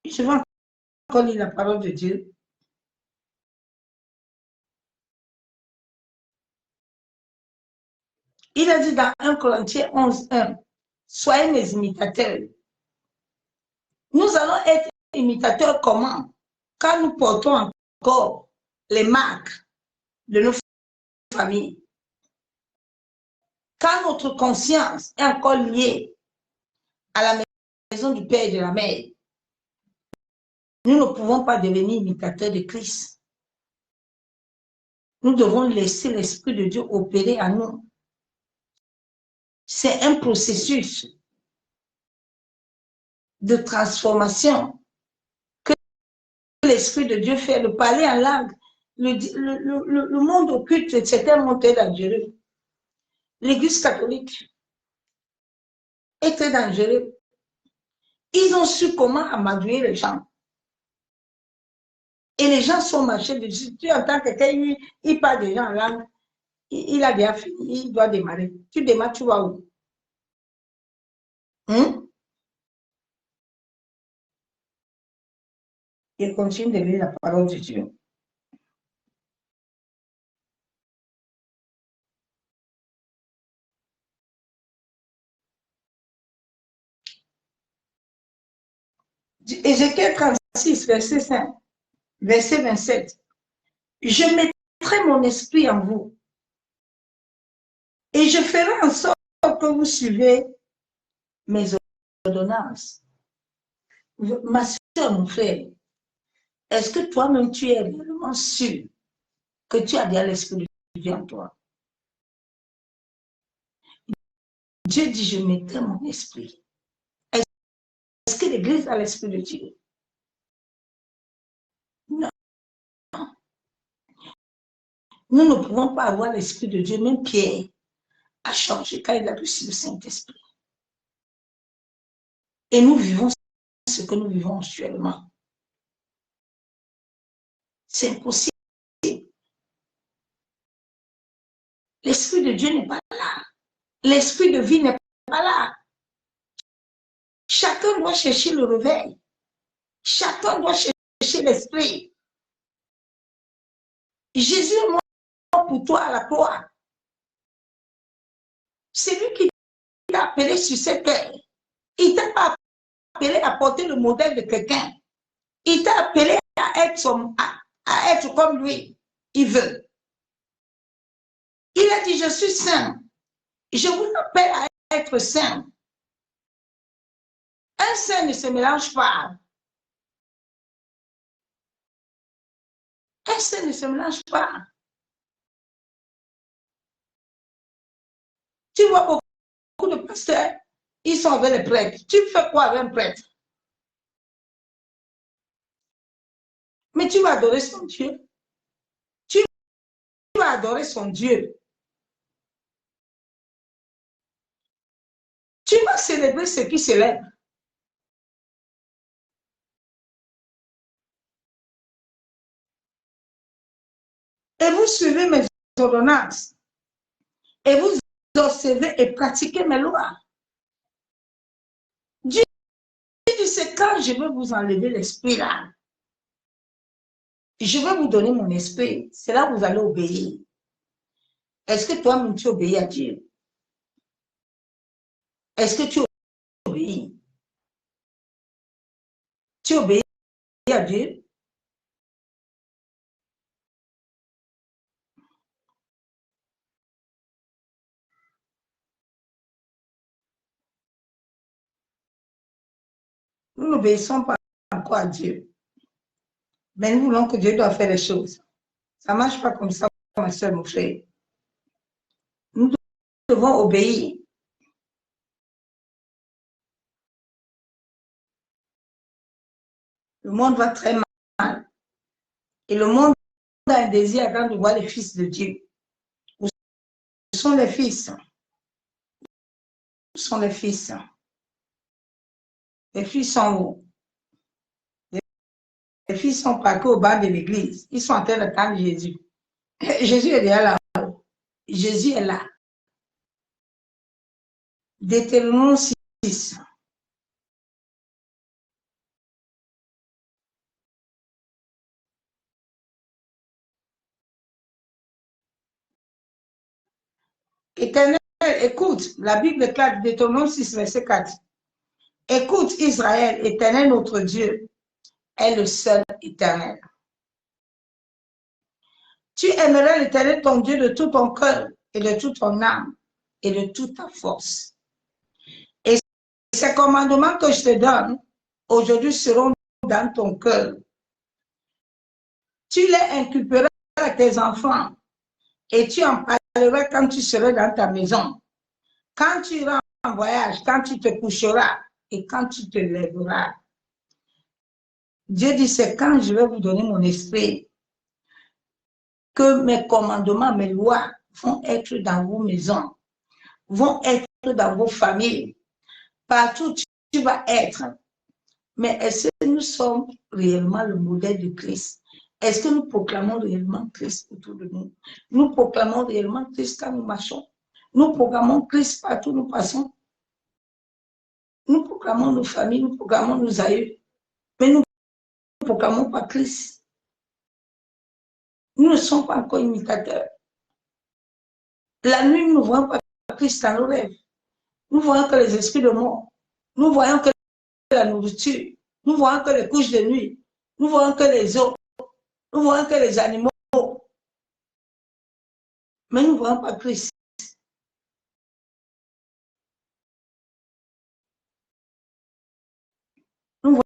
Je vais encore lire la parole de Dieu. Il a dit dans 1 Corinthiens 11:1, soyez mes imitateurs. Nous allons être imitateurs comment? Quand nous portons encore les marques de nos familles. Quand notre conscience est encore liée à la maison du Père et de la Mère, nous ne pouvons pas devenir imitateurs de Christ. Nous devons laisser l'Esprit de Dieu opérer en nous. C'est un processus de transformation que l'Esprit de Dieu fait, le parler en langue. Le monde occulte, c'est un monde très dangereux. L'Église catholique est très dangereux. Ils ont su comment amadouer les gens. Et les gens sont marchés dessus. Tu entends quelqu'un, il parle des gens en langue, il a déjà fini, il doit démarrer. Tu démarres, tu vas où? Il continue de lire la parole de Dieu. Ézéchiel 36, verset 5, verset 27. Je mettrai mon esprit en vous et je ferai en sorte que vous suivez mes ordonnances. Ma soeur, mon frère, est-ce que toi-même tu es réellement sûr que tu as bien l'esprit de Dieu en toi? Dieu dit, je mettrai mon esprit. Est-ce que l'Église a l'esprit de Dieu? Non. Nous ne pouvons pas avoir l'esprit de Dieu. Même Pierre a changé quand il a reçu le Saint-Esprit. Et nous vivons ce que nous vivons actuellement. C'est impossible. L'Esprit de Dieu n'est pas là. L'Esprit de vie n'est pas là. Chacun doit chercher le réveil. Chacun doit chercher l'Esprit. Jésus est mort pour toi à la croix. C'est lui qui t'a appelé sur cette terre. Il t'a pas appelé à porter le modèle de quelqu'un. Il t'a appelé à être comme lui. Il veut. Il a dit, je suis saint. Je vous appelle à être saint. Un saint ne se mélange pas. Un saint ne se mélange pas. Tu vois beaucoup de pasteurs, ils sont avec les prêtres. Tu fais quoi avec un prêtre? Mais tu vas adorer son Dieu. Tu vas adorer son Dieu. Tu vas célébrer ce qui célèbre. Et vous suivez mes ordonnances. Et vous observez et pratiquez mes lois. Dieu dit, c'est quand je vais vous enlever l'esprit là. Je vais vous donner mon esprit. C'est là que vous allez obéir. Est-ce que toi-même tu obéis à Dieu? Est-ce que tu obéis? Tu obéis à Dieu? Nous n'obéissons pas encore à Dieu. Mais nous voulons que Dieu doit faire les choses. Ça ne marche pas comme ça, ma soeur, mon frère. Nous devons obéir. Le monde va très mal. Et le monde a un désir grand de voir les fils de Dieu. Où sont les fils? Où sont les fils? Les fils sont où? Les fils sont parqués au bas de l'église. Ils sont en train d'attendre Jésus. Jésus est déjà là. Jésus est là. Deutéronome 6. Éternel, écoute, la Bible déclare Deutéronome 6, verset 4. Écoute Israël, Éternel notre Dieu est le seul éternel. Tu aimeras l'Éternel ton Dieu de tout ton cœur et de toute ton âme et de toute ta force. Et ces commandements que je te donne aujourd'hui seront dans ton cœur. Tu les inculperas à tes enfants et tu en parleras quand tu seras dans ta maison, quand tu iras en voyage, quand tu te coucheras et quand tu te lèveras. Dieu dit, c'est quand je vais vous donner mon esprit que mes commandements, mes lois vont être dans vos maisons, vont être dans vos familles. Partout tu vas être. Mais est-ce que nous sommes réellement le modèle de Christ? Est-ce que nous proclamons réellement Christ autour de nous? Nous proclamons réellement Christ quand nous marchons. Nous proclamons Christ partout où nous passons. Nous proclamons nos familles, nous proclamons nos aïeux. Mais nous ne proclamons pas Christ. Nous ne sommes pas encore imitateurs. La nuit, nous ne voyons pas Christ dans nos rêves. Nous voyons que les esprits de mort. Nous voyons que la nourriture. Nous voyons que les couches de nuit. Nous voyons que les eaux. Nous voyons que les animaux. Mais nous ne voyons pas Christ. Nous ne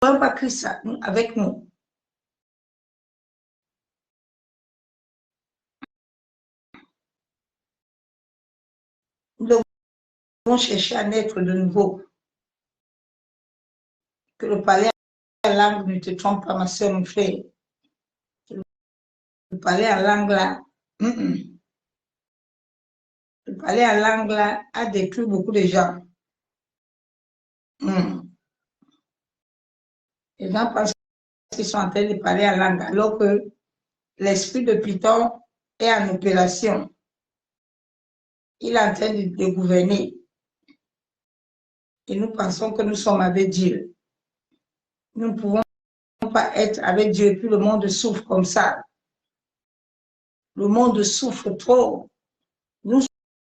voyons pas Christ avec nous. Nous devons chercher à naître de nouveau. Que le parler en langue ne te trompe pas, ma soeur, mon frère. Le parler en langue là, le parler en langue là a détruit beaucoup de gens. Les gens pensent qu'ils sont en train de parler en langue alors que l'esprit de Python est en opération. Il est en train de gouverner. Et nous pensons que nous sommes avec Dieu. Nous ne pouvons pas être avec Dieu et puis le monde souffre comme ça. Le monde souffre trop. Nous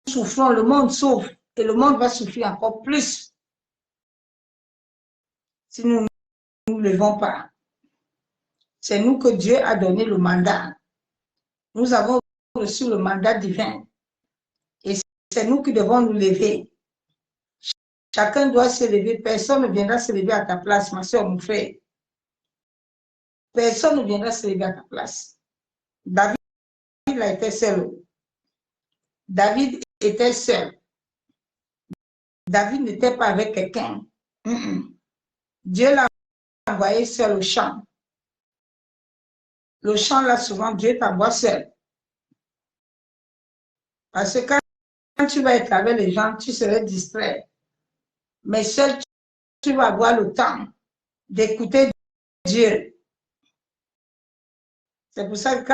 souffrons, le monde souffre et le monde va souffrir encore plus si nous ne nous levons pas. C'est nous que Dieu a donné le mandat. Nous avons reçu le mandat divin et c'est nous qui devons nous lever. Chacun doit se lever. Personne ne viendra se lever à ta place, ma soeur, mon frère. Personne ne viendra se lever à ta place. David a été seul. David était seul. David n'était pas avec quelqu'un. Dieu l'a envoyé seul au champ. Le champ, là, souvent, Dieu t'envoie seul. Parce que quand tu vas être avec les gens, tu serais distrait. Mais seul, tu vas avoir le temps d'écouter Dieu. C'est pour ça que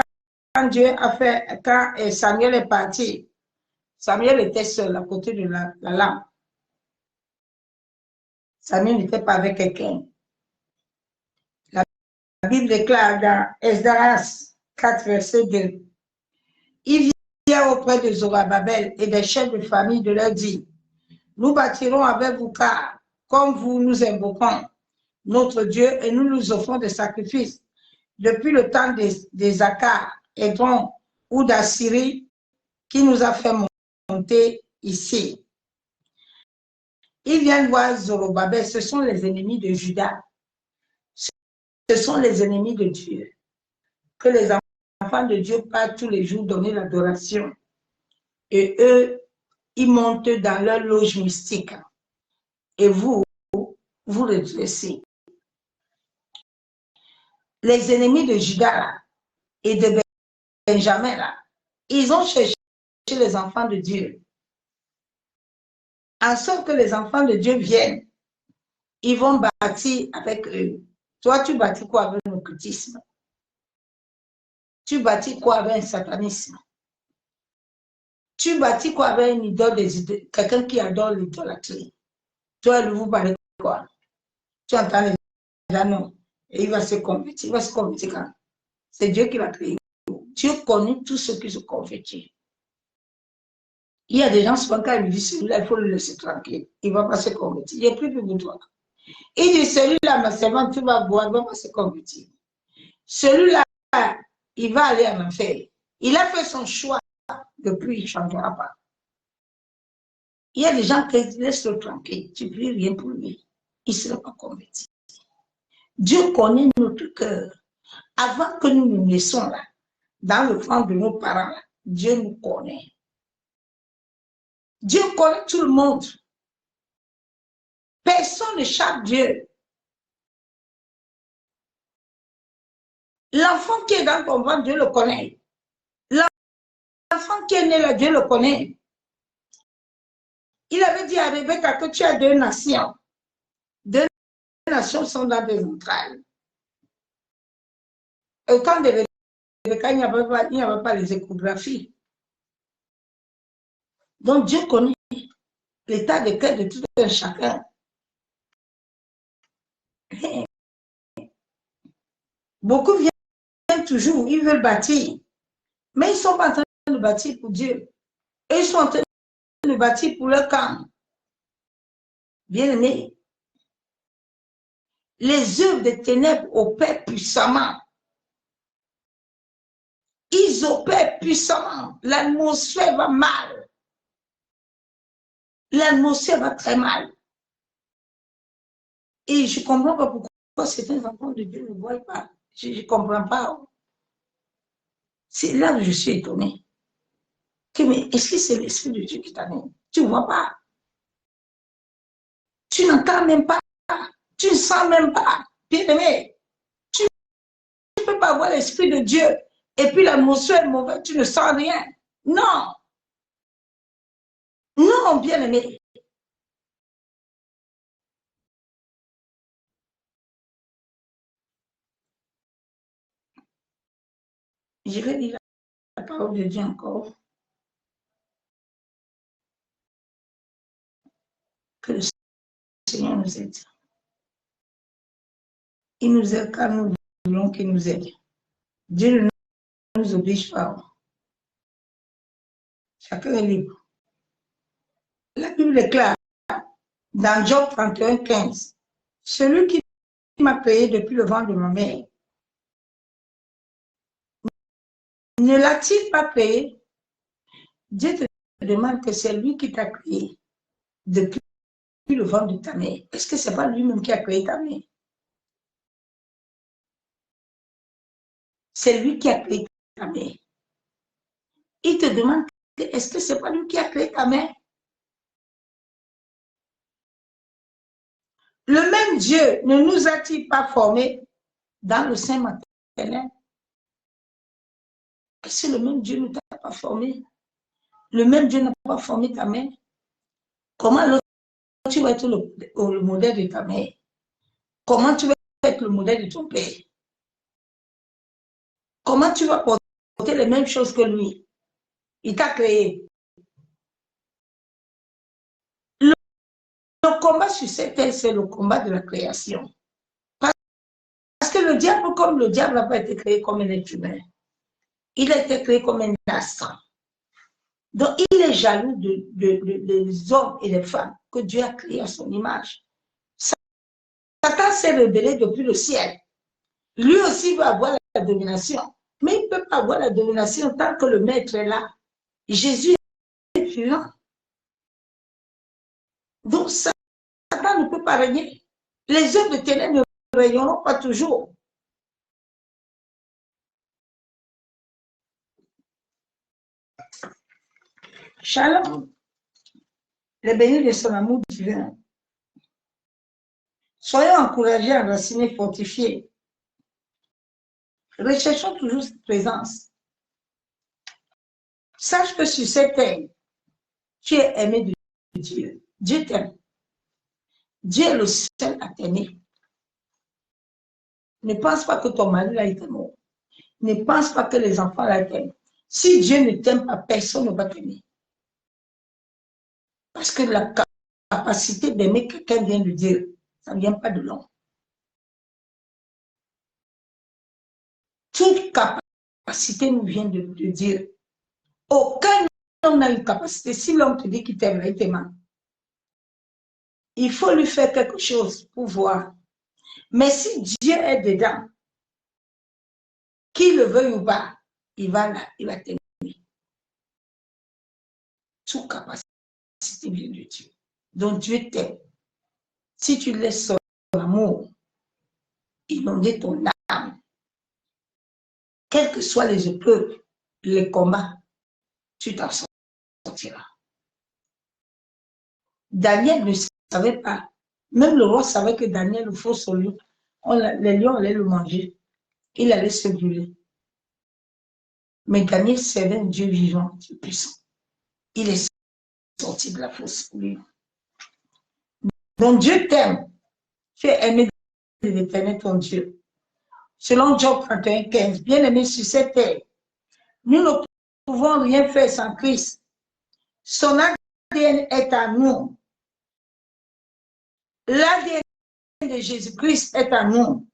quand Dieu a fait, quand Samuel est parti, Samuel était seul à côté de la lampe. Samuel n'était pas avec quelqu'un. La Bible déclare dans Esdras 4, verset 2. Il vient auprès de Zorobabel et des chefs de famille de leur dire, nous bâtirons avec vous car, comme vous nous invoquons notre Dieu et nous nous offrons des sacrifices. Depuis le temps des Akar, Édron ou d'Assyrie, qui nous a fait monter ici. Ils viennent voir Zorobabel, ce sont les ennemis de Juda. Ce sont les ennemis de Dieu. Que les enfants de Dieu partent tous les jours donner l'adoration. Et eux, ils montent dans leur loge mystique. Et vous, vous redressez. Les ennemis de Juda là, et de Benjamin, là, ils ont cherché les enfants de Dieu. En sorte que les enfants de Dieu viennent, ils vont bâtir avec eux. Toi, tu bâtis quoi avec l'occultisme? Tu bâtis quoi avec un satanisme? Tu bâtis quoi avec une idole quelqu'un qui adore l'idolâtrie? Toi, vous parlez quoi? Tu entends les gens, non. Et il va se convertir. Il va se convertir quand? C'est Dieu qui l'a créé. Dieu connaît tous ceux qui se convertissent. Il y a des gens, souvent, quand ils me disent celui-là, il faut le laisser tranquille. Il ne va pas se convertir. Il n'y a plus de toi. Il dit celui-là, ma servante, tu vas boire, il ne va pas se convertir. Celui-là, il va aller en enfer. Il a fait son choix. Depuis, il ne changera pas. Il y a des gens qui laissent-le tranquille. Tu ne pries rien pour lui. Il ne sera pas converti. Dieu connaît notre cœur. Avant que nous nous naissions là, dans le ventre de nos parents, là, Dieu nous connaît. Dieu connaît tout le monde. Personne n'échappe Dieu. L'enfant qui est dans ton ventre, Dieu le connaît. L'enfant qui est né là, Dieu le connaît. Il avait dit à Rebecca que tu as deux nations. Deux nations sont dans des entrailles. Au temps de Rebecca, il n'y avait pas les échographies. Donc Dieu connaît l'état de cœur de tout un chacun. Beaucoup viennent toujours, ils veulent bâtir. Mais ils ne sont pas en train de bâtir pour Dieu. Et ils sont en train de bâtir pour leur camp. Bien-aimés, les œuvres des ténèbres opèrent puissamment. Ils opèrent puissamment. L'atmosphère va mal. L'atmosphère va très mal. Et je ne comprends pas pourquoi certains enfants de Dieu ne voient pas. Je ne comprends pas. C'est là que je suis étonnée. Mais est-ce que c'est l'Esprit de Dieu qui t'anime? Tu ne vois pas. Tu n'entends même pas. Tu ne sens même pas. Bien-aimé, tu ne peux pas voir l'Esprit de Dieu et puis l'atmosphère est mauvaise, tu ne sens rien. Non. Non, bien-aimé. Je vais dire la parole de Dieu encore. Que le Seigneur nous aide. Il nous aide quand nous voulons qu'il nous aide. Dieu ne nous oblige pas. Chacun est libre. La Bible déclare dans Job 31, 15, celui qui m'a créé depuis le ventre de ma mère, ne l'a-t-il pas créé? Dieu te demande que c'est lui qui t'a créé depuis le ventre de ta mère. Est-ce que ce n'est pas lui-même qui a créé ta mère? C'est lui qui a créé ta mère. Il te demande, est-ce que ce n'est pas lui qui a créé ta mère? Le même Dieu ne nous a-t-il pas formés dans le sein maternel? Est-ce que le même Dieu ne t'a pas formé? Le même Dieu n'a pas formé ta mère. Comment l'autre, tu vas être le modèle de ta mère? Comment tu vas être le modèle de ton père? Comment tu vas porter les mêmes choses que lui? Il t'a créé. Le combat sur cette terre, c'est le combat de la création. Parce que le diable, comme le diable n'a pas été créé comme un être humain, il a été créé comme un astre. Donc, il est jaloux des hommes et des femmes que Dieu a créés à son image. Satan s'est rebellé depuis le ciel. Lui aussi veut avoir la domination. Mais il ne peut pas avoir la domination tant que le maître est là. Jésus est puissant. Donc, Satan ne peut pas régner. Les œuvres de ténèbres ne régneront pas toujours. Shalom. Les bénis de son amour divin. Soyons encouragés, enracinés, fortifiés. Recherchons toujours cette présence. Sache que sur cette terre, tu es aimé de Dieu. Dieu t'aime. Dieu est le seul à t'aimer. Ne pense pas que ton mari a été mort. Ne pense pas que les enfants t'aiment. Si Dieu ne t'aime pas, personne ne va t'aimer. Parce que la capacité d'aimer quelqu'un vient de Dieu. Ça ne vient pas de l'homme. Toute capacité nous vient de Dieu. Aucun homme n'a une capacité. Si l'homme te dit qu'il t'aime, il t'aime. Il faut lui faire quelque chose pour voir. Mais si Dieu est dedans, qu'il le veuille ou pas, il va t'aimer. Toute capacité vient de Dieu. Donc Dieu t'aime. Si tu laisses son amour inonder ton âme, quelles que soient les épreuves, les combats, tu t'en sortiras. Daniel ne savait pas. Même le roi savait que Daniel, le faux sur lui, les lions allaient le manger. Il allait se brûler. Mais Daniel servait un Dieu vivant, Dieu puissant. Il est sorti de la fosse pour lui. Donc Dieu t'aime. Tu es aimé de l'Éternel, ton Dieu. Selon Job 31, 15, bien aimé sur cette terre, nous ne pouvons rien faire sans Christ. Son ADN est à nous. L'ADN de Jésus-Christ est à nous.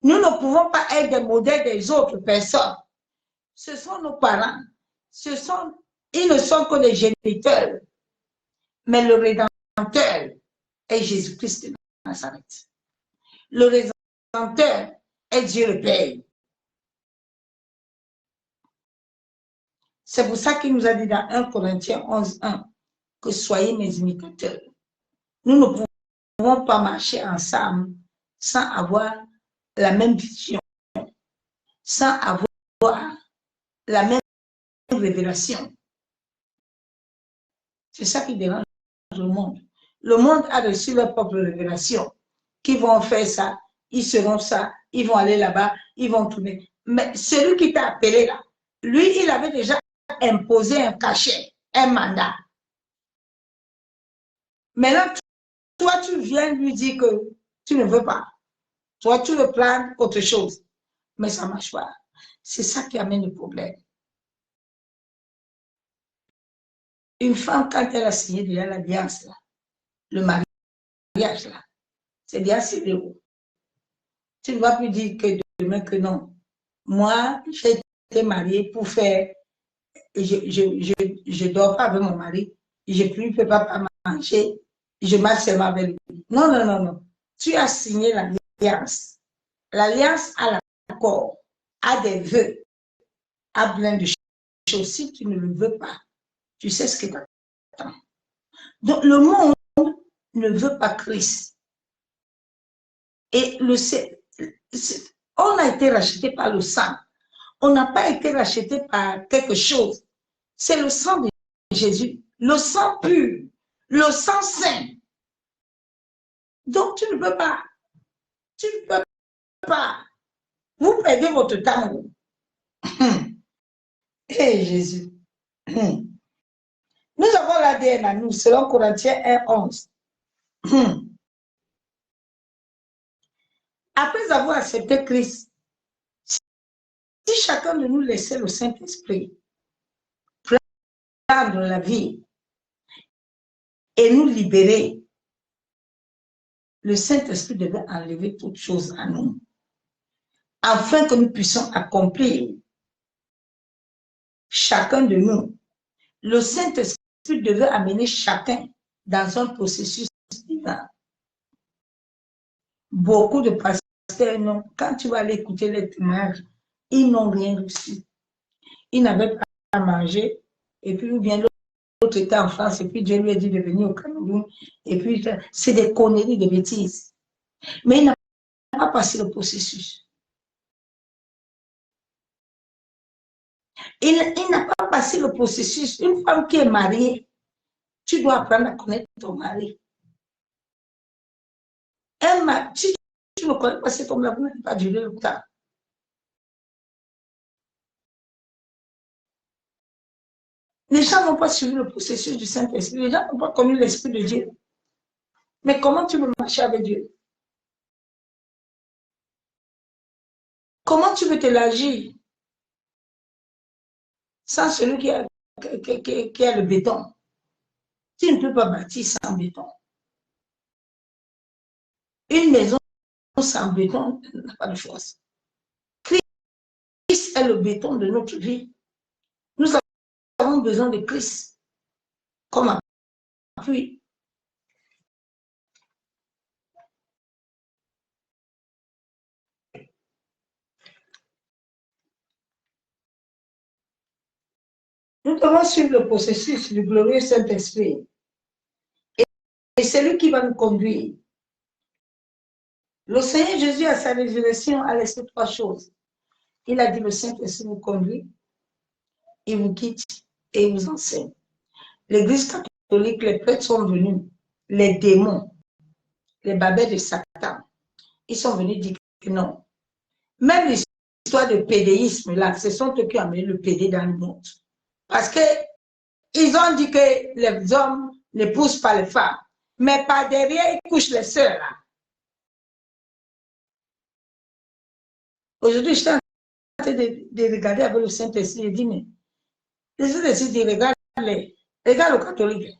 Nous ne pouvons pas être des modèles des autres personnes. Ce sont nos parents. Ils ne sont que des géniteurs. Mais le Rédempteur est Jésus-Christ de Nazareth. Le Rédempteur est Dieu le Père. C'est pour ça qu'il nous a dit dans 1 Corinthiens 11, 1 que soyez mes imitateurs. Nous ne pouvons pas marcher ensemble sans avoir la même vision, sans avoir la même révélation. C'est ça qui dérange le monde. Le monde a reçu leur propre révélation. Qui vont faire ça, ils seront ça, ils vont aller là-bas, ils vont tourner. Mais celui qui t'a appelé là, lui, il avait déjà imposé un cachet, un mandat. Maintenant, toi, tu viens lui dire que tu ne veux pas. Toi, tu veux prendre autre chose. Mais ça ne marche pas. C'est ça qui amène le problème. Une femme, quand elle a signé déjà l'alliance, le mariage, là, c'est bien sérieux. Tu ne vas plus dire que demain que non. Moi, j'ai été mariée pour faire, je dors pas avec mon mari, je ne peux pas manger, je marche seulement avec lui. Non, non, non, non. Tu as signé l'alliance. L'alliance a l'accord, a des vœux, a plein de choses. Si tu ne le veux pas, tu sais ce que t'attends. Donc, le monde ne veut pas Christ. Et on a été racheté par le sang. On n'a pas été racheté par quelque chose. C'est le sang de Jésus, le sang pur, le sang saint. Donc, tu ne peux pas. Tu ne peux pas. Vous perdez votre temps. Hé, Jésus. Nous avons l'ADN à nous, selon Corinthiens 1:11. Après avoir accepté Christ, si chacun de nous laissait le Saint-Esprit prendre la vie et nous libérer, le Saint-Esprit devait enlever toutes choses à nous, afin que nous puissions accomplir chacun de nous. Le Saint-Esprit devait amener chacun dans un processus divin. Beaucoup de pasteurs, non, quand tu vas aller écouter les témoignages, ils n'ont rien reçu. Ils n'avaient pas à manger, et puis bien l'autre était en France, et puis Dieu lui a dit de venir au Cameroun, et puis c'est des conneries, des bêtises. Mais il n'a pas passé le processus. Il n'a pas passé le processus. Une femme qui est mariée, tu dois apprendre à connaître ton mari. Si tu ne connais pas cet homme-là, vous n'allez pas durer longtemps. Les gens n'ont pas suivi le processus du Saint-Esprit. Les gens n'ont pas connu l'Esprit de Dieu. Mais comment tu veux marcher avec Dieu? Comment tu veux t'élargir sans celui qui a le béton? Tu ne peux pas bâtir sans béton. Une maison sans béton n'a pas de force. Christ est le béton de notre vie. Nous avons besoin de Christ comme appui. Nous devons suivre le processus du glorieux Saint-Esprit. Et c'est lui qui va nous conduire. Le Seigneur Jésus, à sa résurrection, a laissé 3 choses. Il a dit, le Saint-Esprit vous conduit, il vous quitte et il vous enseigne. L'Église catholique, les prêtres sont venus, les démons, les babets de Satan, ils sont venus dire que non. Même l'histoire de pédéisme, là, ce sont eux qui ont amené le pédé dans le monde. Parce qu'ils ont dit que les hommes ne poussent pas les femmes. Mais par derrière, ils couchent les sœurs, là. Aujourd'hui, je suis en train de regarder avec le Saint-Esprit et dire, mais le Saint-Esprit dit, regarde le catholique.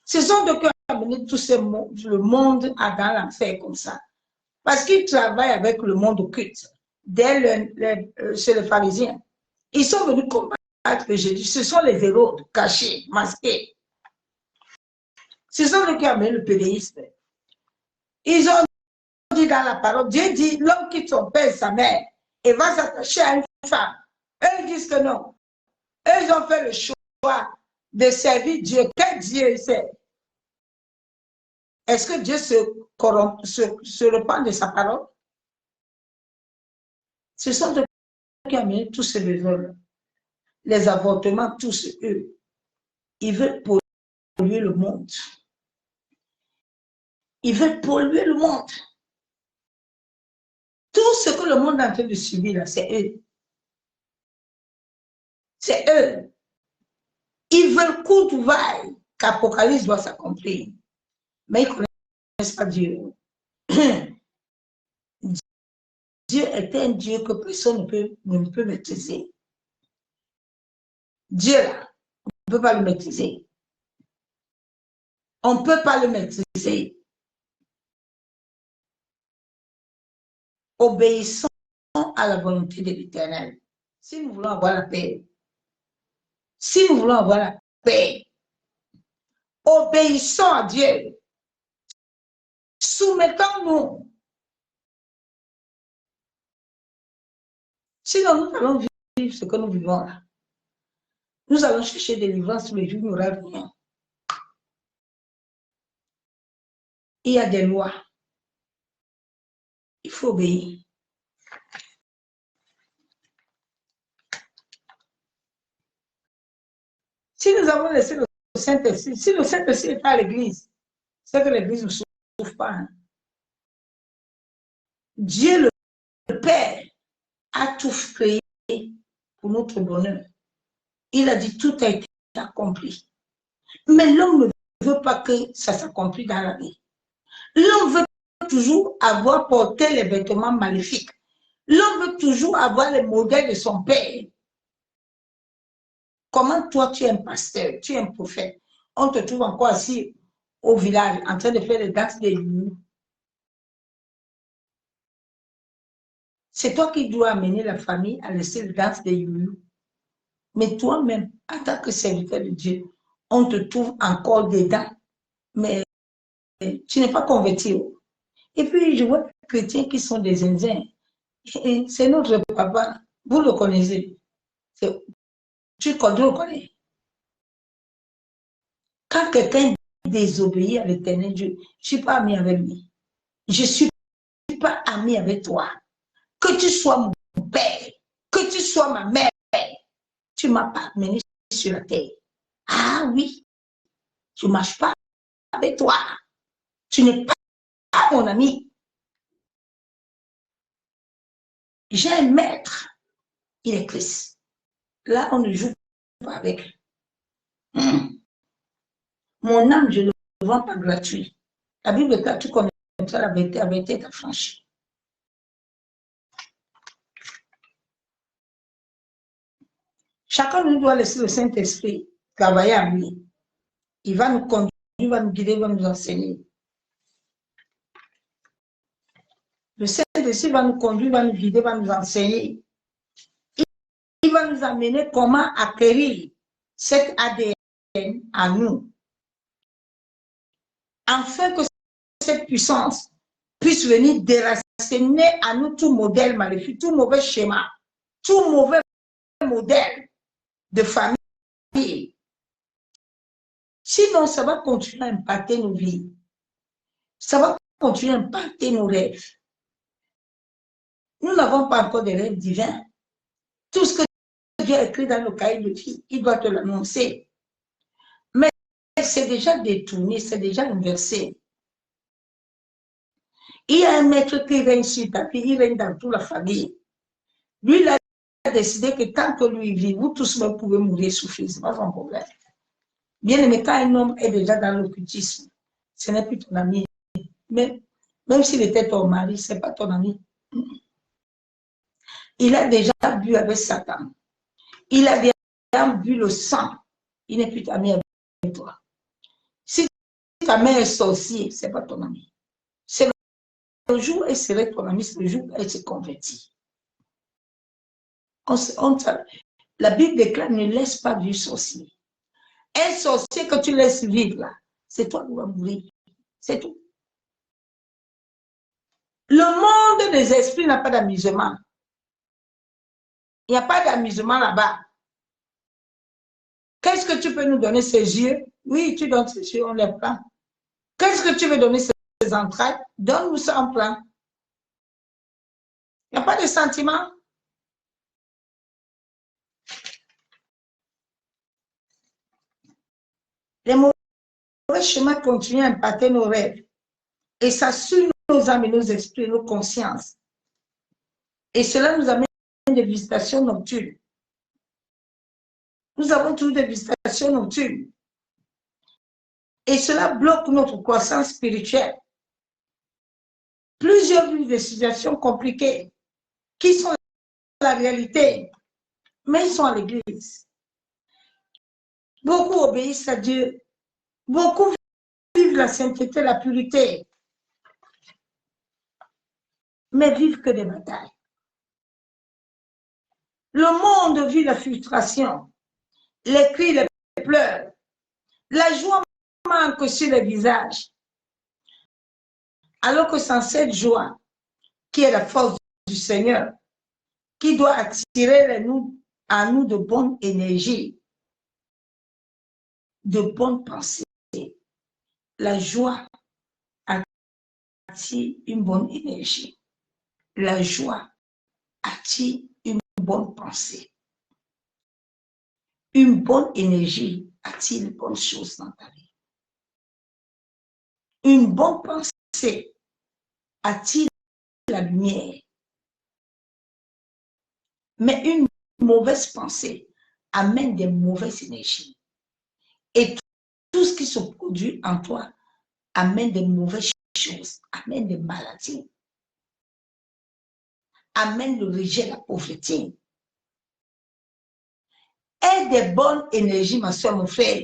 Ce sont eux qui ont amené tout le monde dans l'enfer comme ça. Parce qu'ils travaillent avec le monde occulte. Chez les pharisiens. Ils sont venus combattre Jésus. Ce sont les Hérode cachés, masqués. Ce sont eux qui ont amené le pédéisme. Ils ont dit dans la parole, Dieu dit, l'homme quitte son père et sa mère et va s'attacher à une femme. Eux, ils disent que non. Eux, ils ont fait le choix de servir Dieu. Quel Dieu c'est? Est-ce que Dieu se repent de sa parole? Ce sont eux qui ont amené tous ces besoins. Les avortements, tous eux. Ils veulent polluer le monde. Ils veulent polluer le monde. Tout ce que le monde est en train de subir, là, c'est eux. C'est eux. Ils veulent coup d'ouvert qu'Apocalypse doit s'accomplir. Mais ils ne connaissent pas Dieu. Dieu est un Dieu que personne ne peut maîtriser. Dieu, là, on ne peut pas le maîtriser. On ne peut pas le maîtriser. Obéissons à la volonté de l'Éternel. Si nous voulons avoir la paix, si nous voulons avoir la paix, obéissons à Dieu. Soumettons-nous. Sinon, nous allons vivre ce que nous vivons là. Nous allons chercher des délivrance tous les jours, il n'y aura rien. Il y a des lois. Il faut obéir. Si nous avons laissé le Saint-Esprit, si le Saint-Esprit est à l'église, c'est que l'église ne souffre pas. Hein. Dieu le Père a tout créé pour notre bonheur. Il a dit tout a été accompli. Mais l'homme ne veut pas que ça s'accomplisse dans la vie. L'homme veut toujours avoir porté les vêtements maléfiques. L'homme veut toujours avoir le modèle de son père. Comment toi, tu es un pasteur, tu es un prophète, on te trouve encore assis au village en train de faire les danses des loups. C'est toi qui dois amener la famille à laisser les danses des loups. Mais toi-même, en tant que serviteur de Dieu, on te trouve encore dedans. Mais tu n'es pas converti. Et puis, je vois des chrétiens qui sont des Indiens. C'est notre papa. Vous le connaissez. Tu le connais. Quand quelqu'un désobéit à l'éternel Dieu, je ne suis pas ami avec lui. Je ne suis pas ami avec toi. Que tu sois mon père, que tu sois ma mère, tu ne m'as pas amené sur la terre. Ah oui, je ne marche pas avec toi. Tu n'es pas mon ami. J'ai un maître, il est Christ. Là, on ne joue pas avec. Mon âme, je ne le vends pas gratuit. La Bible, quand tu connais la vérité est affranchie. Chacun de nous doit laisser le Saint-Esprit travailler à lui. Il va nous conduire, il va nous guider, il va nous enseigner. Le Saint-Esprit va nous conduire, va nous guider, va nous enseigner. Il va nous amener comment acquérir cet ADN à nous. Afin que cette puissance puisse venir déraciner à nous tout modèle maléfique, tout mauvais schéma, tout mauvais modèle de famille. Sinon, ça va continuer à impacter nos vies. Ça va continuer à impacter nos rêves. Nous n'avons pas encore de rêves divins. Tout ce que Dieu a écrit dans le cahier de vie, il doit te l'annoncer. Mais c'est déjà détourné, c'est déjà inversé. Il y a un maître qui règne sur ta vie, il règne dans toute la famille. Lui, il a décidé que tant que lui vit, vous tous vous pouvez mourir, souffrir, ce n'est pas son problème. Bien aimé, quand un homme est déjà dans l'occultisme, ce n'est plus ton ami. Mais même s'il était ton mari, ce n'est pas ton ami. Il a déjà bu avec Satan. Il a déjà bu le sang. Il n'est plus ton ami avec toi. Si ta mère est sorcière, ce n'est pas ton ami. C'est le jour où elle serait ton ami, c'est le jour où elle se convertit. La Bible déclare, ne laisse pas vivre sorcier. Un sorcier que tu laisses vivre là, c'est toi qui vas mourir. C'est tout. Le monde des esprits n'a pas d'amusement. Il n'y a pas d'amusement là-bas. Qu'est-ce que tu peux nous donner, ces yeux? Oui, tu donnes ces yeux, on les prend. Qu'est-ce que tu veux donner, ces entrailles? Donne-nous ça en plan. Il n'y a pas de sentiment. Les mauvais chemins continuent à impacter nos rêves. Et ça suit nos âmes et nos esprits, nos consciences. Et cela nous amène des visitations nocturnes. Nous avons toujours des visitations nocturnes. Et cela bloque notre croissance spirituelle. Plusieurs vivent des situations compliquées qui sont la réalité, mais ils sont à l'église. Beaucoup obéissent à Dieu. Beaucoup vivent la sainteté, la pureté, mais vivent que des batailles. Le monde vit la frustration, les cris, les pleurs. La joie manque sur les visages. Alors que sans cette joie, qui est la force du Seigneur, qui doit attirer à nous de bonnes énergies, de bonnes pensées. La joie attire une bonne énergie. La joie attire une bonne pensée. Une bonne énergie attire une bonne chose dans ta vie. Une bonne pensée attire la lumière. Mais une mauvaise pensée amène des mauvaises énergies. Et tout ce qui se produit en toi amène des mauvaises choses, amène des maladies, amène le rejet, la pauvreté. Aie des bonnes énergies, ma soeur, mon frère.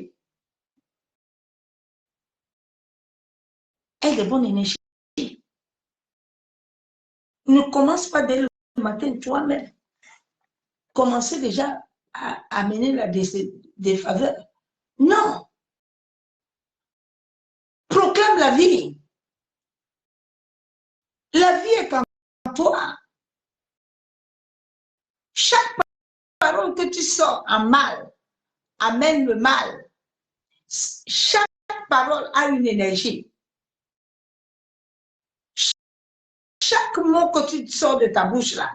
Aie des bonnes énergies. Ne commence pas dès le matin toi-même. Commencez déjà à amener des faveurs. Non. Proclame la vie. La vie est en toi. Chaque parole que tu sors en mal amène le mal. Chaque parole a une énergie. Chaque mot que tu sors de ta bouche là,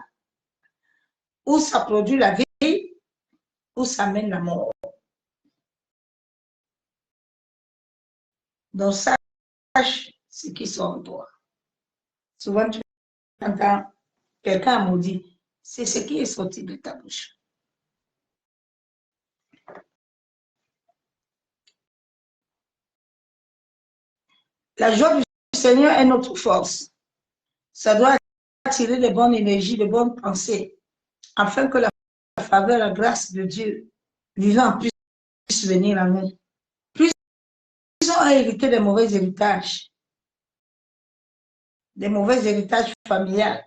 où ça produit la vie, où ça amène la mort. Donc, sache ce qui sort en toi. Souvent, tu entends quelqu'un maudit, c'est ce qui est sorti de ta bouche. La joie du Seigneur est notre force. Ça doit attirer de bonnes énergies, de bonnes pensées, afin que la faveur, la grâce de Dieu vivant puisse venir à nous. Plus on a hérité des mauvais héritages familiales,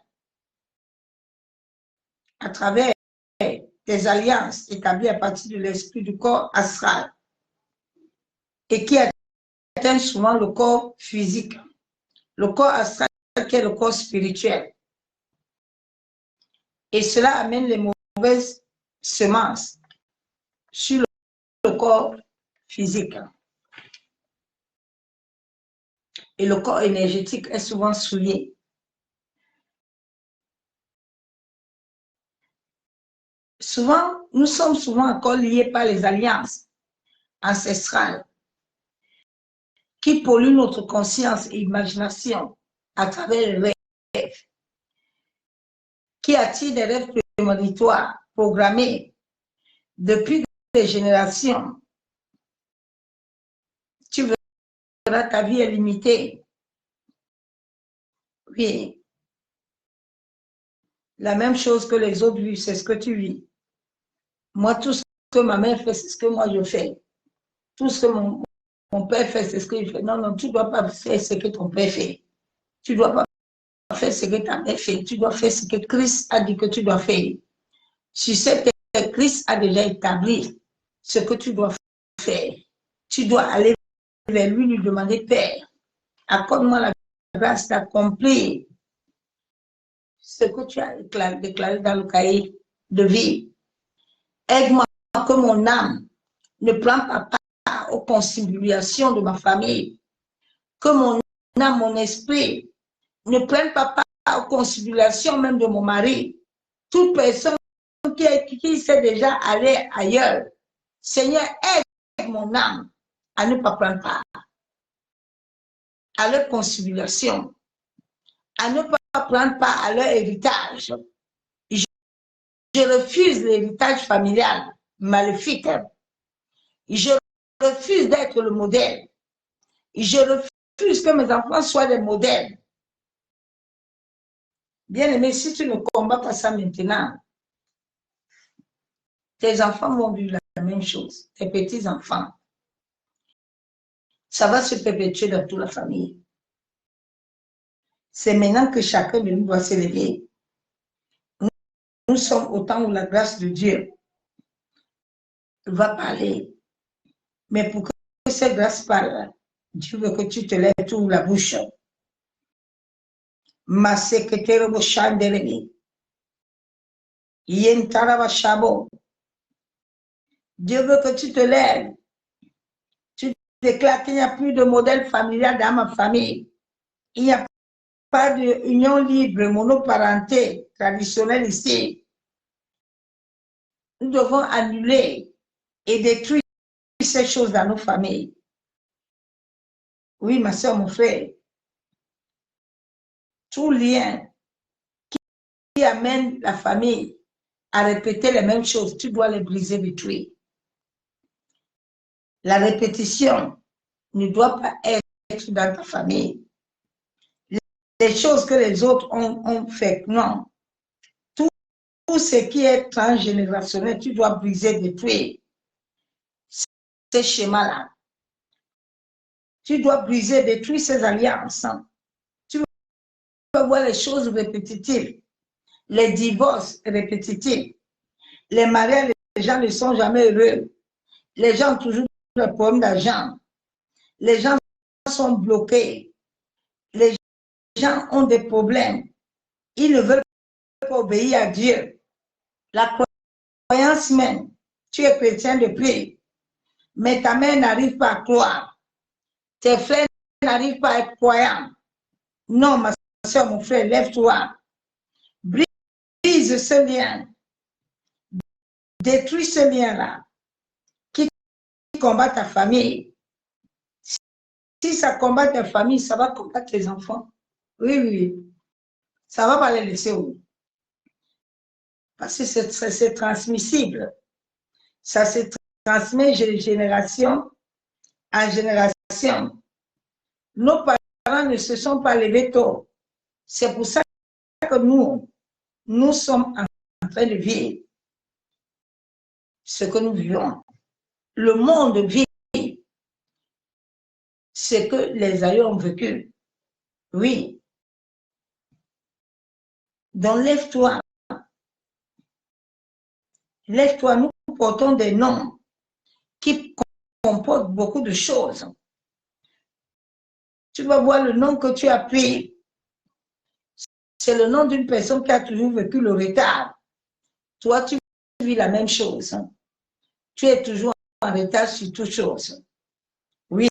à travers des alliances établies à partir de l'esprit du corps astral et qui atteint souvent le corps physique, le corps astral qui est le corps spirituel. Et cela amène les mauvaises semences sur le corps physique. Et le corps énergétique est souvent souillé. Souvent, nous sommes souvent encore liés par les alliances ancestrales qui polluent notre conscience et imagination à travers les rêves, qui attirent des rêves prémonitoires programmés depuis des générations. Tu verras, ta vie est limitée. Oui. La même chose que les autres vivent, c'est ce que tu vis. Moi, tout ce que ma mère fait, c'est ce que moi je fais. Tout ce que mon père fait, c'est ce qu'il fait. Non, non, tu ne dois pas faire ce que ton père fait. Tu ne dois pas faire ce que ta mère fait. Tu dois faire ce que Christ a dit que tu dois faire. Si c'est que Christ a déjà établi ce que tu dois faire, tu dois aller vers lui, lui demander, Père, accorde-moi la grâce d'accomplir ce que tu as déclaré dans le cahier de vie. Aide-moi que mon âme ne prenne pas part aux conciliations de ma famille, que mon âme, mon esprit ne prenne pas part aux conciliations même de mon mari. Toute personne qui s'est déjà allée ailleurs, Seigneur, aide mon âme à ne pas prendre part à leur conciliation, à ne pas prendre part à leur héritage. Je refuse l'héritage familial maléfique. Je refuse d'être le modèle. Je refuse que mes enfants soient des modèles. Bien aimé, si tu ne combats pas ça maintenant, tes enfants vont vivre la même chose, tes petits-enfants. Ça va se perpétuer dans toute la famille. C'est maintenant que chacun de nous doit s'élever. Nous sommes au temps où la grâce de Dieu va parler. Mais pour que cette grâce parle, Dieu veut que tu te lèves tout la bouche. Ma secrétaire Bochandelemi. Yentara Chabo. Dieu veut que tu te lèves. Tu déclares qu'il n'y a plus de modèle familial dans ma famille. Il n'y a pas d'union libre, monoparentée, traditionnelle ici. Nous devons annuler et détruire ces choses dans nos familles. Oui, ma soeur, mon frère. Tout lien qui amène la famille à répéter les mêmes choses, tu dois les briser, détruire. La répétition ne doit pas être dans ta famille. Les choses que les autres ont fait, non. Tout ce qui est transgénérationnel, tu dois briser, détruire ces schémas-là. Tu dois briser, détruire ces alliances. Tu vas voir les choses répétitives, les divorces répétitifs, les mariages, les gens ne sont jamais heureux. Les gens ont toujours des problèmes d'argent. Les gens sont bloqués. Les gens ont des problèmes. Ils ne veulent pas obéir à Dieu. La croyance même, tu es chrétien depuis, mais ta mère n'arrive pas à croire. Tes frères n'arrivent pas à être croyants. Non, ma soeur, mon frère, lève-toi. Brise ce lien. Détruis ce lien-là qui combat ta famille. Si ça combat ta famille, ça va combattre tes enfants. Oui, oui. Ça ne va pas les laisser où? Parce que c'est transmissible. Ça se transmet de génération en génération. Nos parents ne se sont pas levés tôt. C'est pour ça que nous sommes en train de vivre ce que nous vivons. Le monde vit ce que les aïeux ont vécu. Oui. Donc lève-toi. Lève-toi, nous portons des noms qui comportent beaucoup de choses. Tu vas voir le nom que tu as pris. C'est le nom d'une personne qui a toujours vécu le retard. Toi, tu vis la même chose. Tu es toujours en retard sur toute chose. Oui.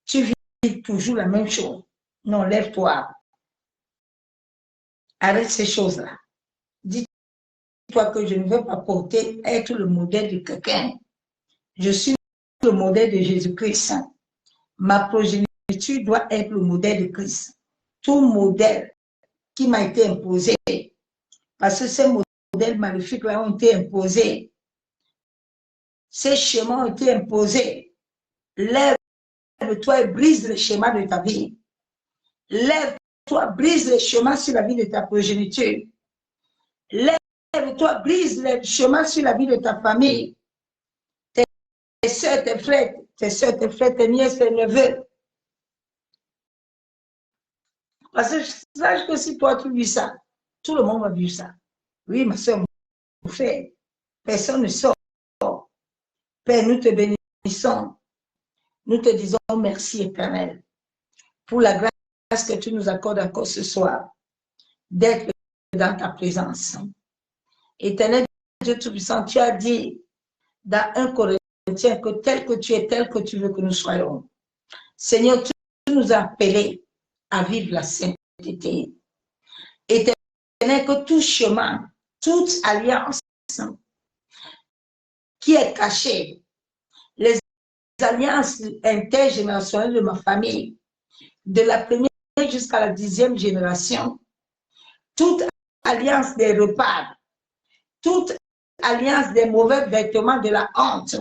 Tu vis toujours la même chose. Non, lève-toi. Arrête ces choses-là. Dis-toi que je ne veux pas porter, être le modèle de quelqu'un. Je suis le modèle de Jésus-Christ. Ma progéniture doit être le modèle de Christ. Tout modèle qui m'a été imposé, parce que ces modèles maléfiques-là ont été imposés. Ces schémas ont été imposés. Lève-toi et brise le schéma de ta vie. Lève-toi, brise le schéma sur la vie de ta progéniture. Lève-toi, brise le schéma sur la vie de ta famille. Tes soeurs, tes frères, tes nièces, tes neveux. Parce que sache que si toi tu vis ça, tout le monde va vivre ça. Oui, ma soeur, mon frère, personne ne sort. Père, nous te bénissons. Nous te disons merci éternel pour la grâce que tu nous accordes encore ce soir d'être dans ta présence. Éternel Dieu Tout-Puissant, tu as dit dans 1 Corinthiens que tel que tu es, tel que tu veux que nous soyons. Seigneur, tu nous as appelés à vivre la sainteté. Éternel, que tout chemin, toute alliance qui est cachée, les alliances intergénérationnelles de ma famille, de la première jusqu'à la 10e génération, toute alliance des repas, toute alliance des mauvais vêtements, de la honte,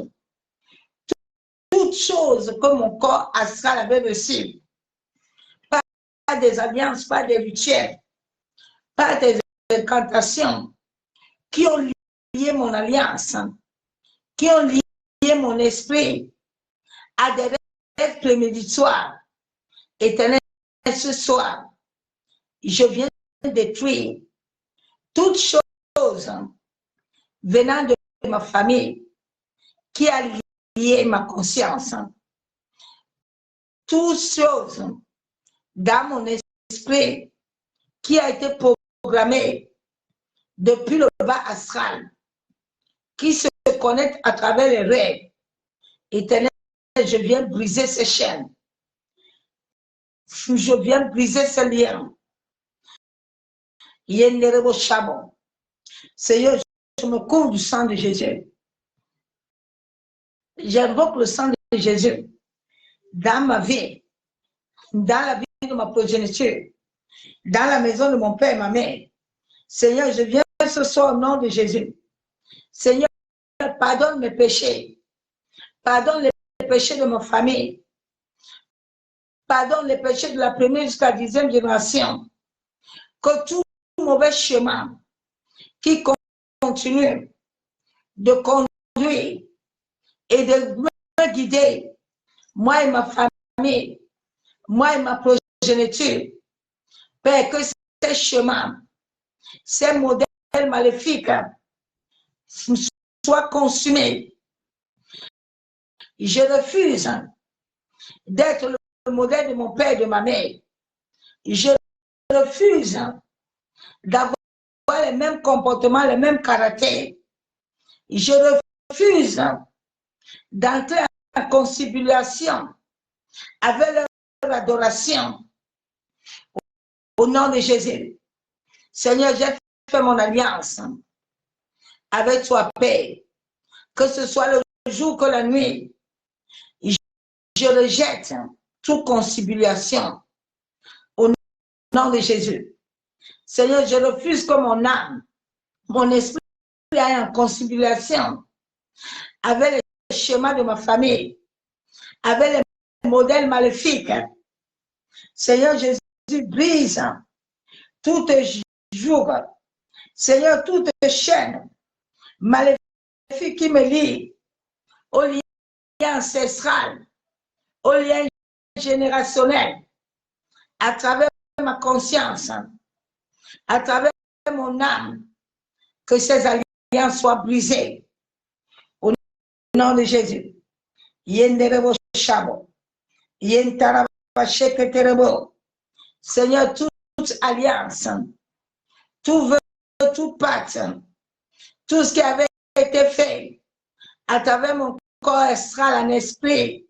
toute chose que mon corps astral avait reçu, pas des alliances, pas des rituels, pas des incantations qui ont lié mon alliance, qui ont lié mon esprit à des rêves préméditoires. Éternel, ce soir, je viens détruire toute chose venant de ma famille qui a lié ma conscience. Toute chose dans mon esprit qui a été programmée depuis le bas astral, qui se connecte à travers les rêves. Éternel, je viens briser ces chaînes. Je viens briser ces liens. Seigneur, je me couvre du sang de Jésus. J'invoque le sang de Jésus dans ma vie, dans la vie de ma progéniture, dans la maison de mon père et ma mère. Seigneur, je viens ce soir au nom de Jésus. Seigneur, pardonne mes péchés. Pardonne les péchés de ma famille. Pardonne les péchés de la première jusqu'à la 10e génération. Que tout mauvais chemin qui continue de conduire et de me guider, moi et ma famille, moi et ma progéniture, Père, que ces chemins, ces modèles maléfiques soient consumés. Je refuse d'être le modèle de mon père et de ma mère. Je refuse d'avoir les mêmes comportements, les mêmes caractères. Je refuse d'entrer en conciliation avec leur adoration. Au nom de Jésus. Seigneur, j'ai fait mon alliance avec toi, Père. Que ce soit le jour que la nuit, je rejette toute conciliation. Au nom de Jésus. Seigneur, je refuse que mon âme, mon esprit aille en conciliation avec les schémas de ma famille, avec les modèles maléfiques. Seigneur Jésus, brise toutes jours. Seigneur, toutes chaînes maléfiques qui me lient au lien ancestral, au lien générationnel, à travers ma conscience, à travers mon âme, que ces alliances soient brisées. Au nom de Jésus. Seigneur, toute alliance, tout vœu, tout pacte, tout ce qui avait été fait à travers mon corps astral en esprit,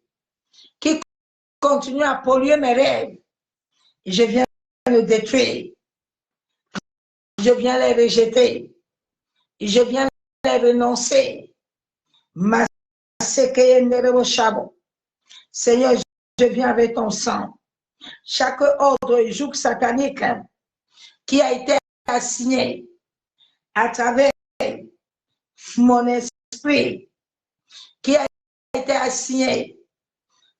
qui continue à polluer mes rêves, je viens le détruire. Je viens les rejeter. Je viens les renoncer. Seigneur, je viens avec ton sang. Chaque ordre et joug satanique qui a été assigné à travers mon esprit, qui a été assigné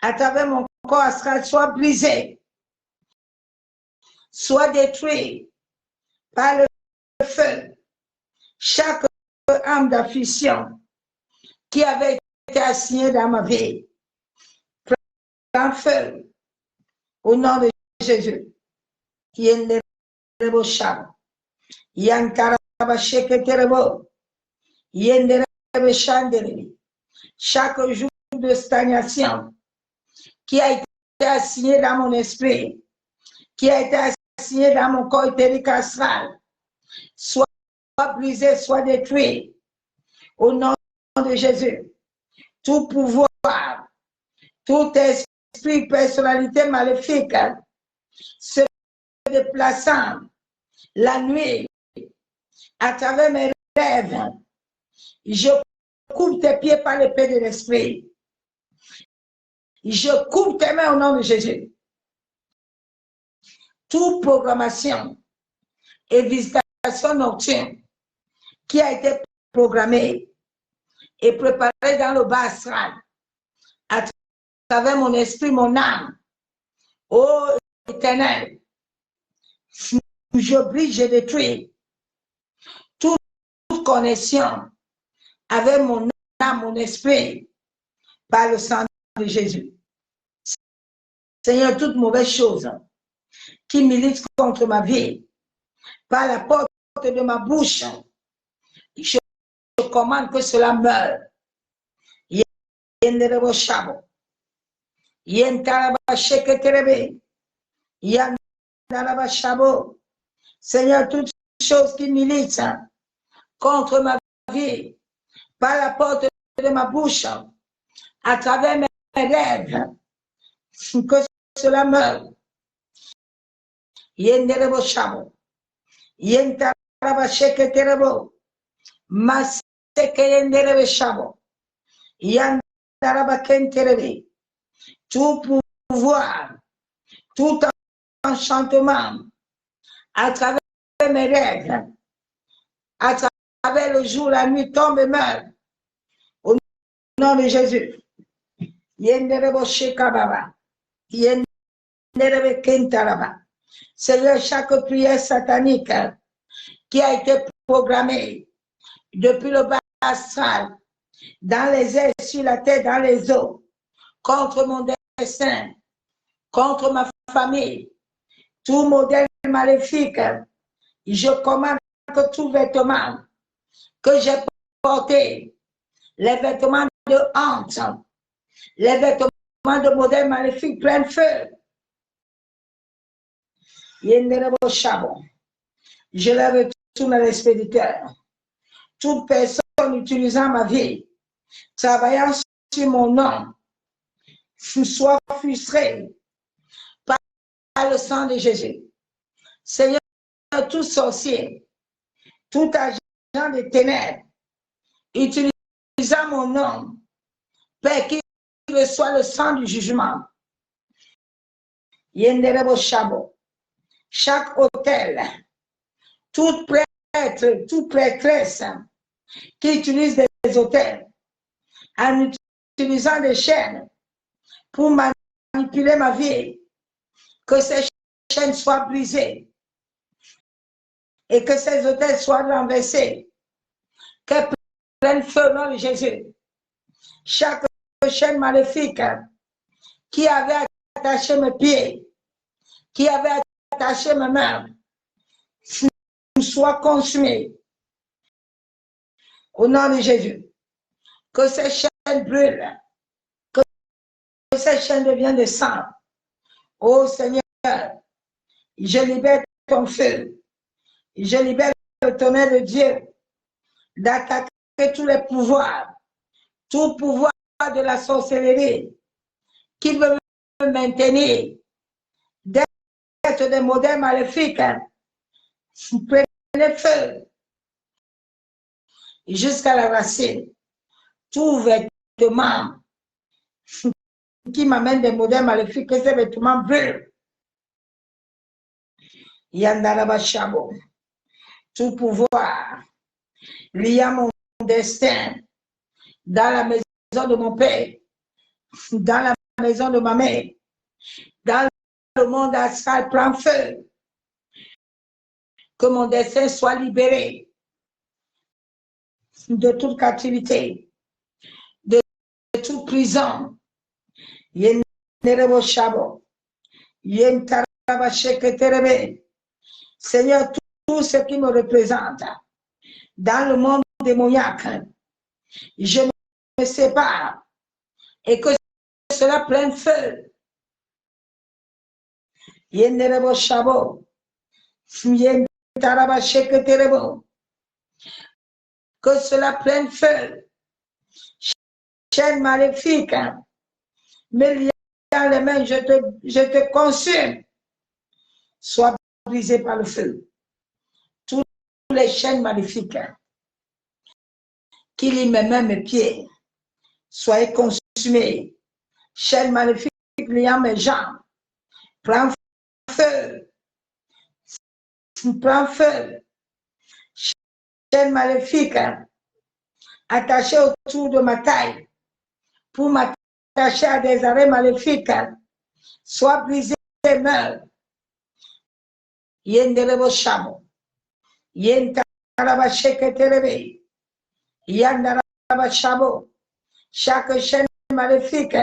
à travers mon corps astral, soit brisé, soit détruit par le feu. Chaque âme d'affliction qui avait été assignée dans ma vie, prends feu au nom de Jésus. Chaque jour de stagnation qui a été assigné dans mon esprit, qui a été assigné dans mon corps éthérique astral, soit brisé, soit détruit. Au nom de Jésus, tout pouvoir, tout esprit, personnalité maléfique se déplaçant la nuit à travers mes rêves, je coupe tes pieds par l'épée de l'esprit. Je coupe tes mains au nom de Jésus. Toute programmation et visitation nocturne qui a été programmée et préparée dans le bas astral à travers mon esprit, mon âme, ô Éternel, je brise, je détruis toute connexion avec mon âme, mon esprit, par le sang de Jésus. Seigneur, toute mauvaise chose qui milite contre ma vie, par la porte de ma bouche, je commande que cela meure. Seigneur, toute chose qui milite contre ma vie, par la porte de ma bouche, à travers mes rêves, que cela meure. Yenderebo shabo. Yentaraba sheketerebo. Maseke yenderebe shabo. Yandaraba kenterebe. Tout pouvoir, tout enchantement, à travers mes rêves, à travers le jour, la nuit, tombe et meurt. Au nom de Jésus. Seigneur, chaque prière satanique qui a été programmée depuis le bas astral, dans les airs, sur la terre, dans les eaux, contre mon destin, contre ma famille, tout modèle maléfique, je commande que tout vêtement que j'ai porté, les vêtements de honte, les vêtements de modèle maléfique prennent feu. Je les retourne à l'expéditeur. Toute personne utilisant ma vie, travaillant sur mon nom, soit frustrée par le sang de Jésus. Seigneur, tout sorcier, tout agent des ténèbres, utilisant mon nom, Père, qu'il reçoit le sang du jugement. Chaque hôtel, tout prêtre, toute prêtresse qui utilise des hôtels en utilisant des chaînes pour manipuler ma vie, que ces chaînes soient brisées et que ces hôtels soient renversés, qu'elles prennent feu au nom de Jésus. Chaque chaîne maléfique qui avait attaché mes pieds, qui avait attaché mes mains, soit consumée au nom de Jésus. Que ces chaînes brûlent, que ces chaînes deviennent de sang. Oh Seigneur, je libère ton feu, je libère le tonnerre de Dieu d'attaquer tous les pouvoirs, tout pouvoir de la sorcellerie qui veut me maintenir d'être des modèles maléfiques. Prenez feu jusqu'à la racine. Tout vêtement qui m'amène des modèles maléfiques, que ces vêtements brûlent. Yandarabashabo. Tout pouvoir lié à mon destin dans la maison de mon père, dans la maison de ma mère, dans le monde astral prend feu. Que mon destin soit libéré de toute captivité, de toute prison. Seigneur, tout ce qui me représente dans le monde démoniaque, je me sépare et que cela prenne feu. Que cela prenne feu. Chaîne maléfique, me liant les mains, je te consume. Sois brisé par le feu. Toutes les chaînes maléfiques qui lient mes mains, mes pieds, soyez consumées. Chaîne maléfique liant mes jambes, prends feu. Prends feu. Chaîne maléfique attachée autour de ma taille pour m'attacher à des arrêts maléfiques, soit brisé et meurt. Yenderebo shamo. Yentaraba sheketerebe. Yandaraba shamo. Chaque chaîne maléfique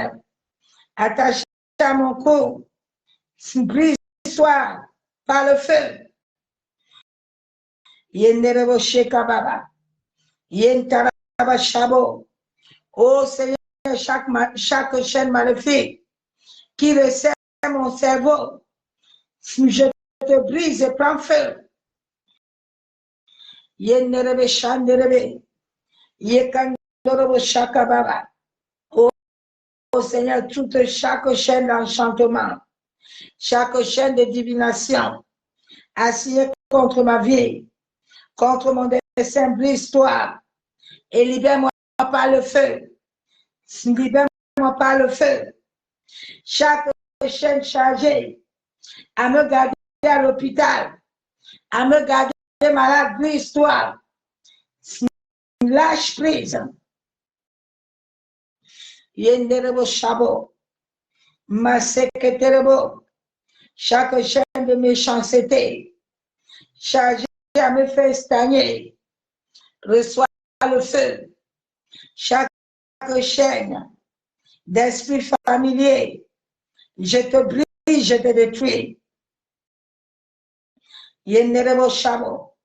attachée à mon cou, brise soit par le feu. Yenderebo shekababa. Yentaraba shamo. Oh Seigneur, chaque chaîne maléfique qui resserre mon cerveau, je te brise et prends feu. Yenderebe shanderebe. Yekandorobo shakababa. Oh Seigneur, chaque chaîne d'enchantement, chaque chaîne de divination, assignée contre ma vie, contre mon destin, brise-toi et libère-moi par le feu. Libère-moi par le feu. Chaque chaîne chargée à me garder à l'hôpital, à me garder malade, brise-toi lâche prise. Yenderebo Shabo, Maseketerebo, chaque chaîne de méchanceté, chargée à me faire stagner, reçois le feu. Chaque chaîne d'esprit familier, je te brise, je te détruis. Yenderebo Shabo,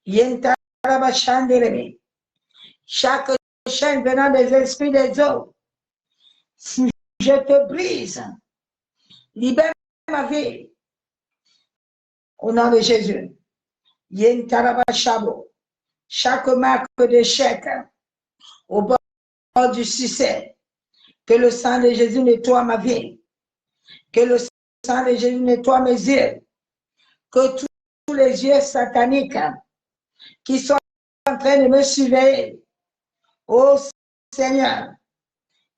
Yentaraba Shanderebe, chaque chaîne venant des esprits des eaux, je te brise. Libère ma vie. Au nom de Jésus. Yentaraba Shabo, chaque marque d'échec au bord du succès, que le sang de Jésus nettoie ma vie, que le sang de Jésus nettoie mes yeux, que tous les yeux sataniques qui sont en train de me surveiller, ô Seigneur,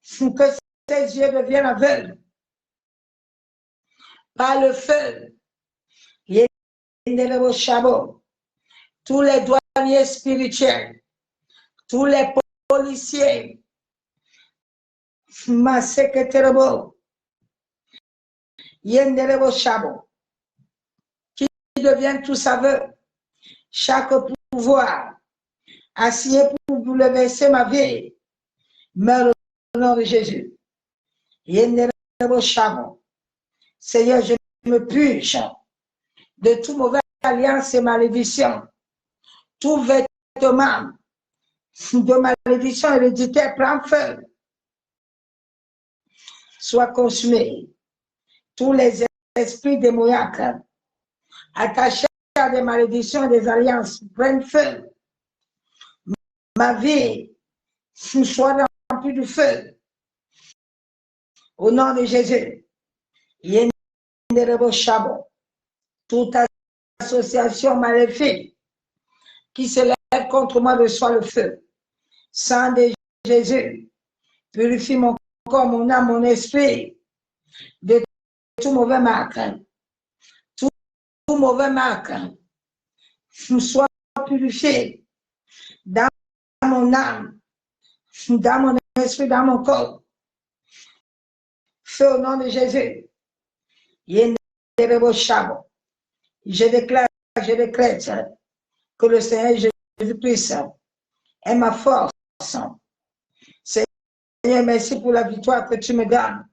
que ces yeux deviennent aveugles par le feu. Yenderebo Shabo, tous les douaniers spirituels, tous les policiers, Maseketerebo, Yenderebo Shabo, qui deviennent tous aveugles, chaque pouvoir assigné pour bouleverser ma vie, meurt au nom de Jésus. Yenderebo Shabo, Seigneur, je me purge de toute mauvaise alliance et malédiction, tout vêtement de malédiction héréditaire prend feu, soit consumé. Tous les esprits démoniaques attachés à des malédictions et des alliances prennent feu. Ma vie soit remplie du feu. Au nom de Jésus. Yenderebo Shabo, toute association maléfique qui se lève contre moi reçoit le feu. Sang de Jésus, purifie mon corps, mon âme, mon esprit de tout mauvais marque. Tout mauvais marque soit purifié dans mon âme, dans mon esprit, dans mon corps. Feu au nom de Jésus. Yenderebo Shabo. Je déclare, je décrète que le Seigneur Jésus-Christ est ma force. Seigneur, merci pour la victoire que tu me donnes.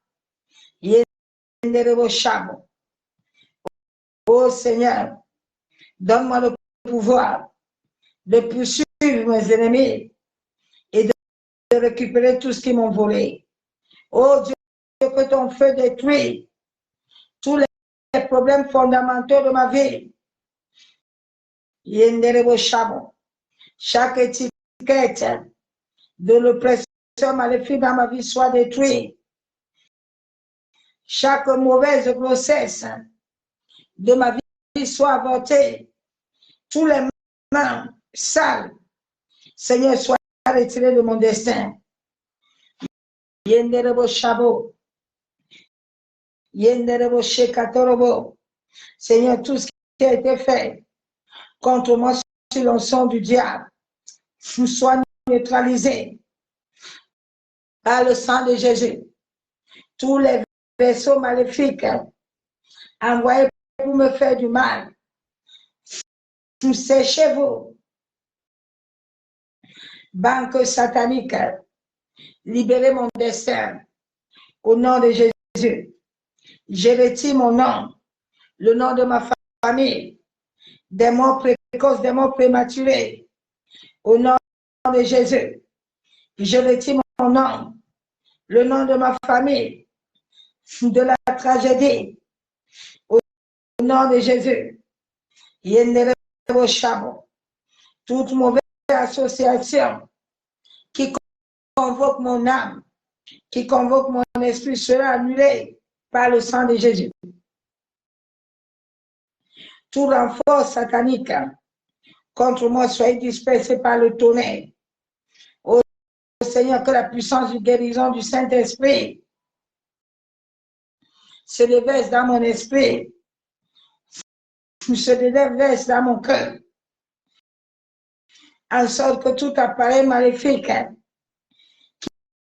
Yenderebo Shabo. Oh Seigneur, donne-moi le pouvoir de poursuivre mes ennemis et de récupérer tout ce qu'ils m'ont volé. Oh Dieu, que ton feu détruit tous les problèmes fondamentaux de ma vie. Yenderebo Shabo. Chaque étiquette de l'oppression maléfique dans ma vie soit détruite. Chaque mauvaise grossesse de ma vie soit avortée. Tous les mains sales, Seigneur, soient retirés de mon destin. Yenderebo Shabo. Yenderebo Shekatorobo. Seigneur, tout ce qui a été fait contre moi sur l'onction du diable soit neutralisé par le sang de Jésus. Tous les vaisseaux maléfiques envoyés pour me faire du mal, séchez-vous. Banque satanique, libérez mon destin au nom de Jésus. Je retire mon nom, le nom de ma famille, des morts précoces, des morts prématurés, au nom de Jésus. Je retire mon nom, le nom de ma famille, de la tragédie, au nom de Jésus. Yenderebo Shabo. Toute mauvaise association qui convoque mon âme, qui convoque mon esprit sera annulée par le sang de Jésus. Tout renfort satanique contre moi soit dispersé par le tonnerre. Ô Seigneur, que la puissance de guérison du Saint-Esprit se déverse dans mon esprit, se déverse dans mon cœur. en sorte que tout appareil maléfique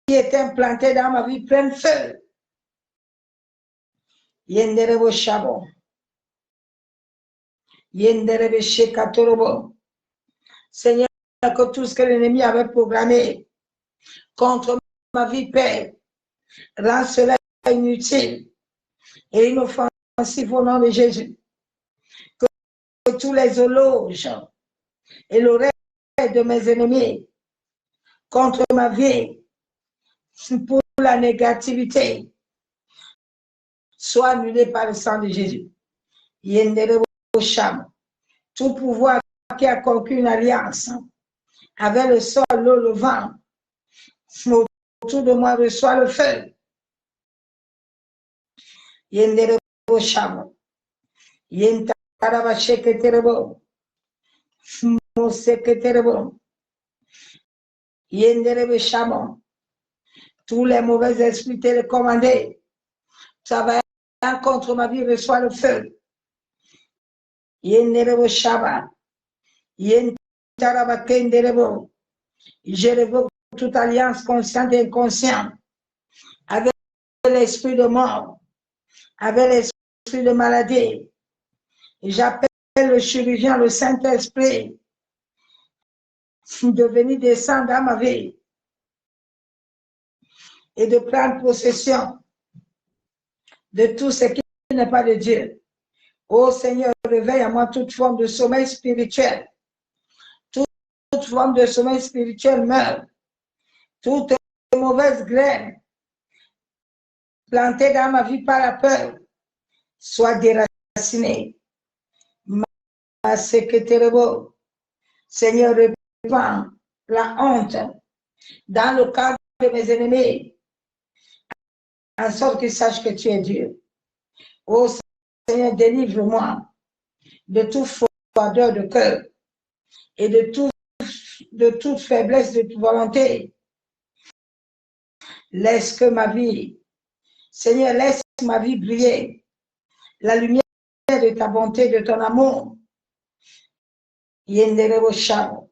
qui est implanté dans ma vie prenne feu. Yenderebo Shabo. Yenderebe Shekatorobo. Seigneur, que tout ce que l'ennemi avait programmé contre ma vie, Père, rend cela inutile et inoffensif au nom de Jésus. Que tous les éloges et l'oreille de mes ennemis contre ma vie pour la négativité soient annulés par le sang de Jésus. Tout pouvoir qui a conclu une alliance avec le sol, l'eau, le vent, autour de moi reçoit le feu. Yenderebo Shamo. Yentaraba Sheketerebo. Moseketerebo. Yenderebo Shamo. Tous les mauvais esprits télécommandés, travaillant contre ma vie, reçoit le feu. Yenderebo Shaba. Yentaraba Kenderebo. Je révoque toute alliance consciente et inconsciente avec l'esprit de mort, avec l'esprit de maladie. J'appelle le chirurgien, le Saint-Esprit, de venir descendre dans ma vie et de prendre possession de tout ce qui n'est pas de Dieu. Ô Seigneur, réveille à moi toute forme de sommeil spirituel. Toute forme de sommeil spirituel meurt. Toute mauvaise graine plantée dans ma vie par la peur soit déracinée. Ma secrétaire, Seigneur, répands la honte dans le cœur de mes ennemis, en sorte qu'ils sachent que tu es Dieu. Ô Seigneur, délivre-moi de toute froideur de cœur et de toute faiblesse de volonté. Laisse que ma vie, Seigneur, laisse ma vie briller, la lumière de ta bonté, de ton amour. Yenderebo Shabo.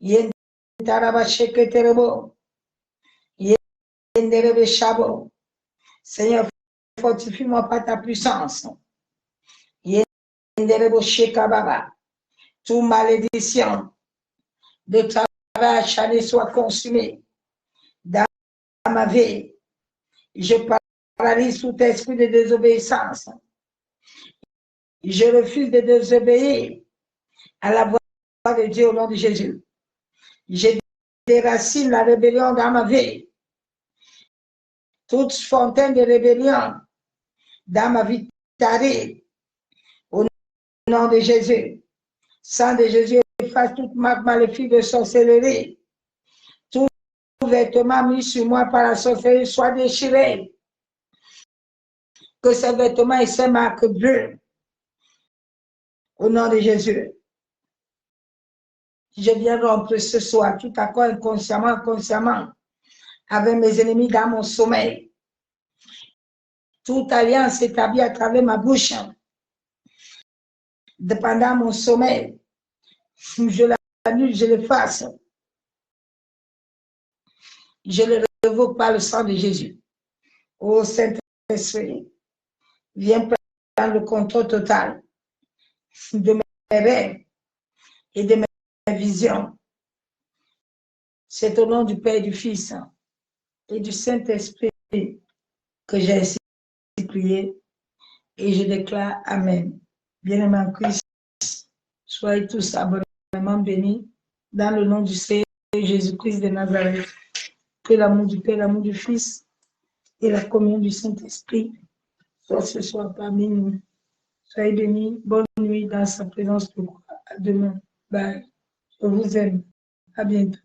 Yendaraba Sheketerebo. Yenderebe Shabo. Seigneur, fortifie-moi par ta puissance. Yenderebo Shekababa. Toute malédiction de travail acharné soit consumée dans ma vie. Je paralyse tout esprit de désobéissance. Je refuse de désobéir à la voix de Dieu au nom de Jésus. Je déracine la rébellion dans ma vie. Toute fontaine de rébellion dans ma vie t'arrive au nom de Jésus. Sang de Jésus, efface toute marque maléfique de sorcellerie. Tout vêtement mis sur moi par la sorcellerie soit déchiré. Que ces vêtements et ces marques brûlent au nom de Jésus. Je viens rompre ce soir tout accord inconsciemment, consciemment avec mes ennemis dans mon sommeil. Toute alliance établie à travers ma bouche pendant mon sommeil, je l'annule, je l'efface. Je le révoque par le sang de Jésus. Ô Saint-Esprit, viens prendre le contrôle total de mes rêves et de mes visions. C'est au nom du Père et du Fils et du Saint-Esprit que j'ai ainsi prié et je déclare Amen. Bien-aimés en Christ, soyez tous abondamment bénis dans le nom du Seigneur Jésus-Christ de Nazareth. Que l'amour du Père, l'amour du Fils et la communion du Saint-Esprit soient ce soir parmi nous. Soyez bénis. Bonne nuit dans sa présence. À demain. Bye. Je vous aime. À bientôt.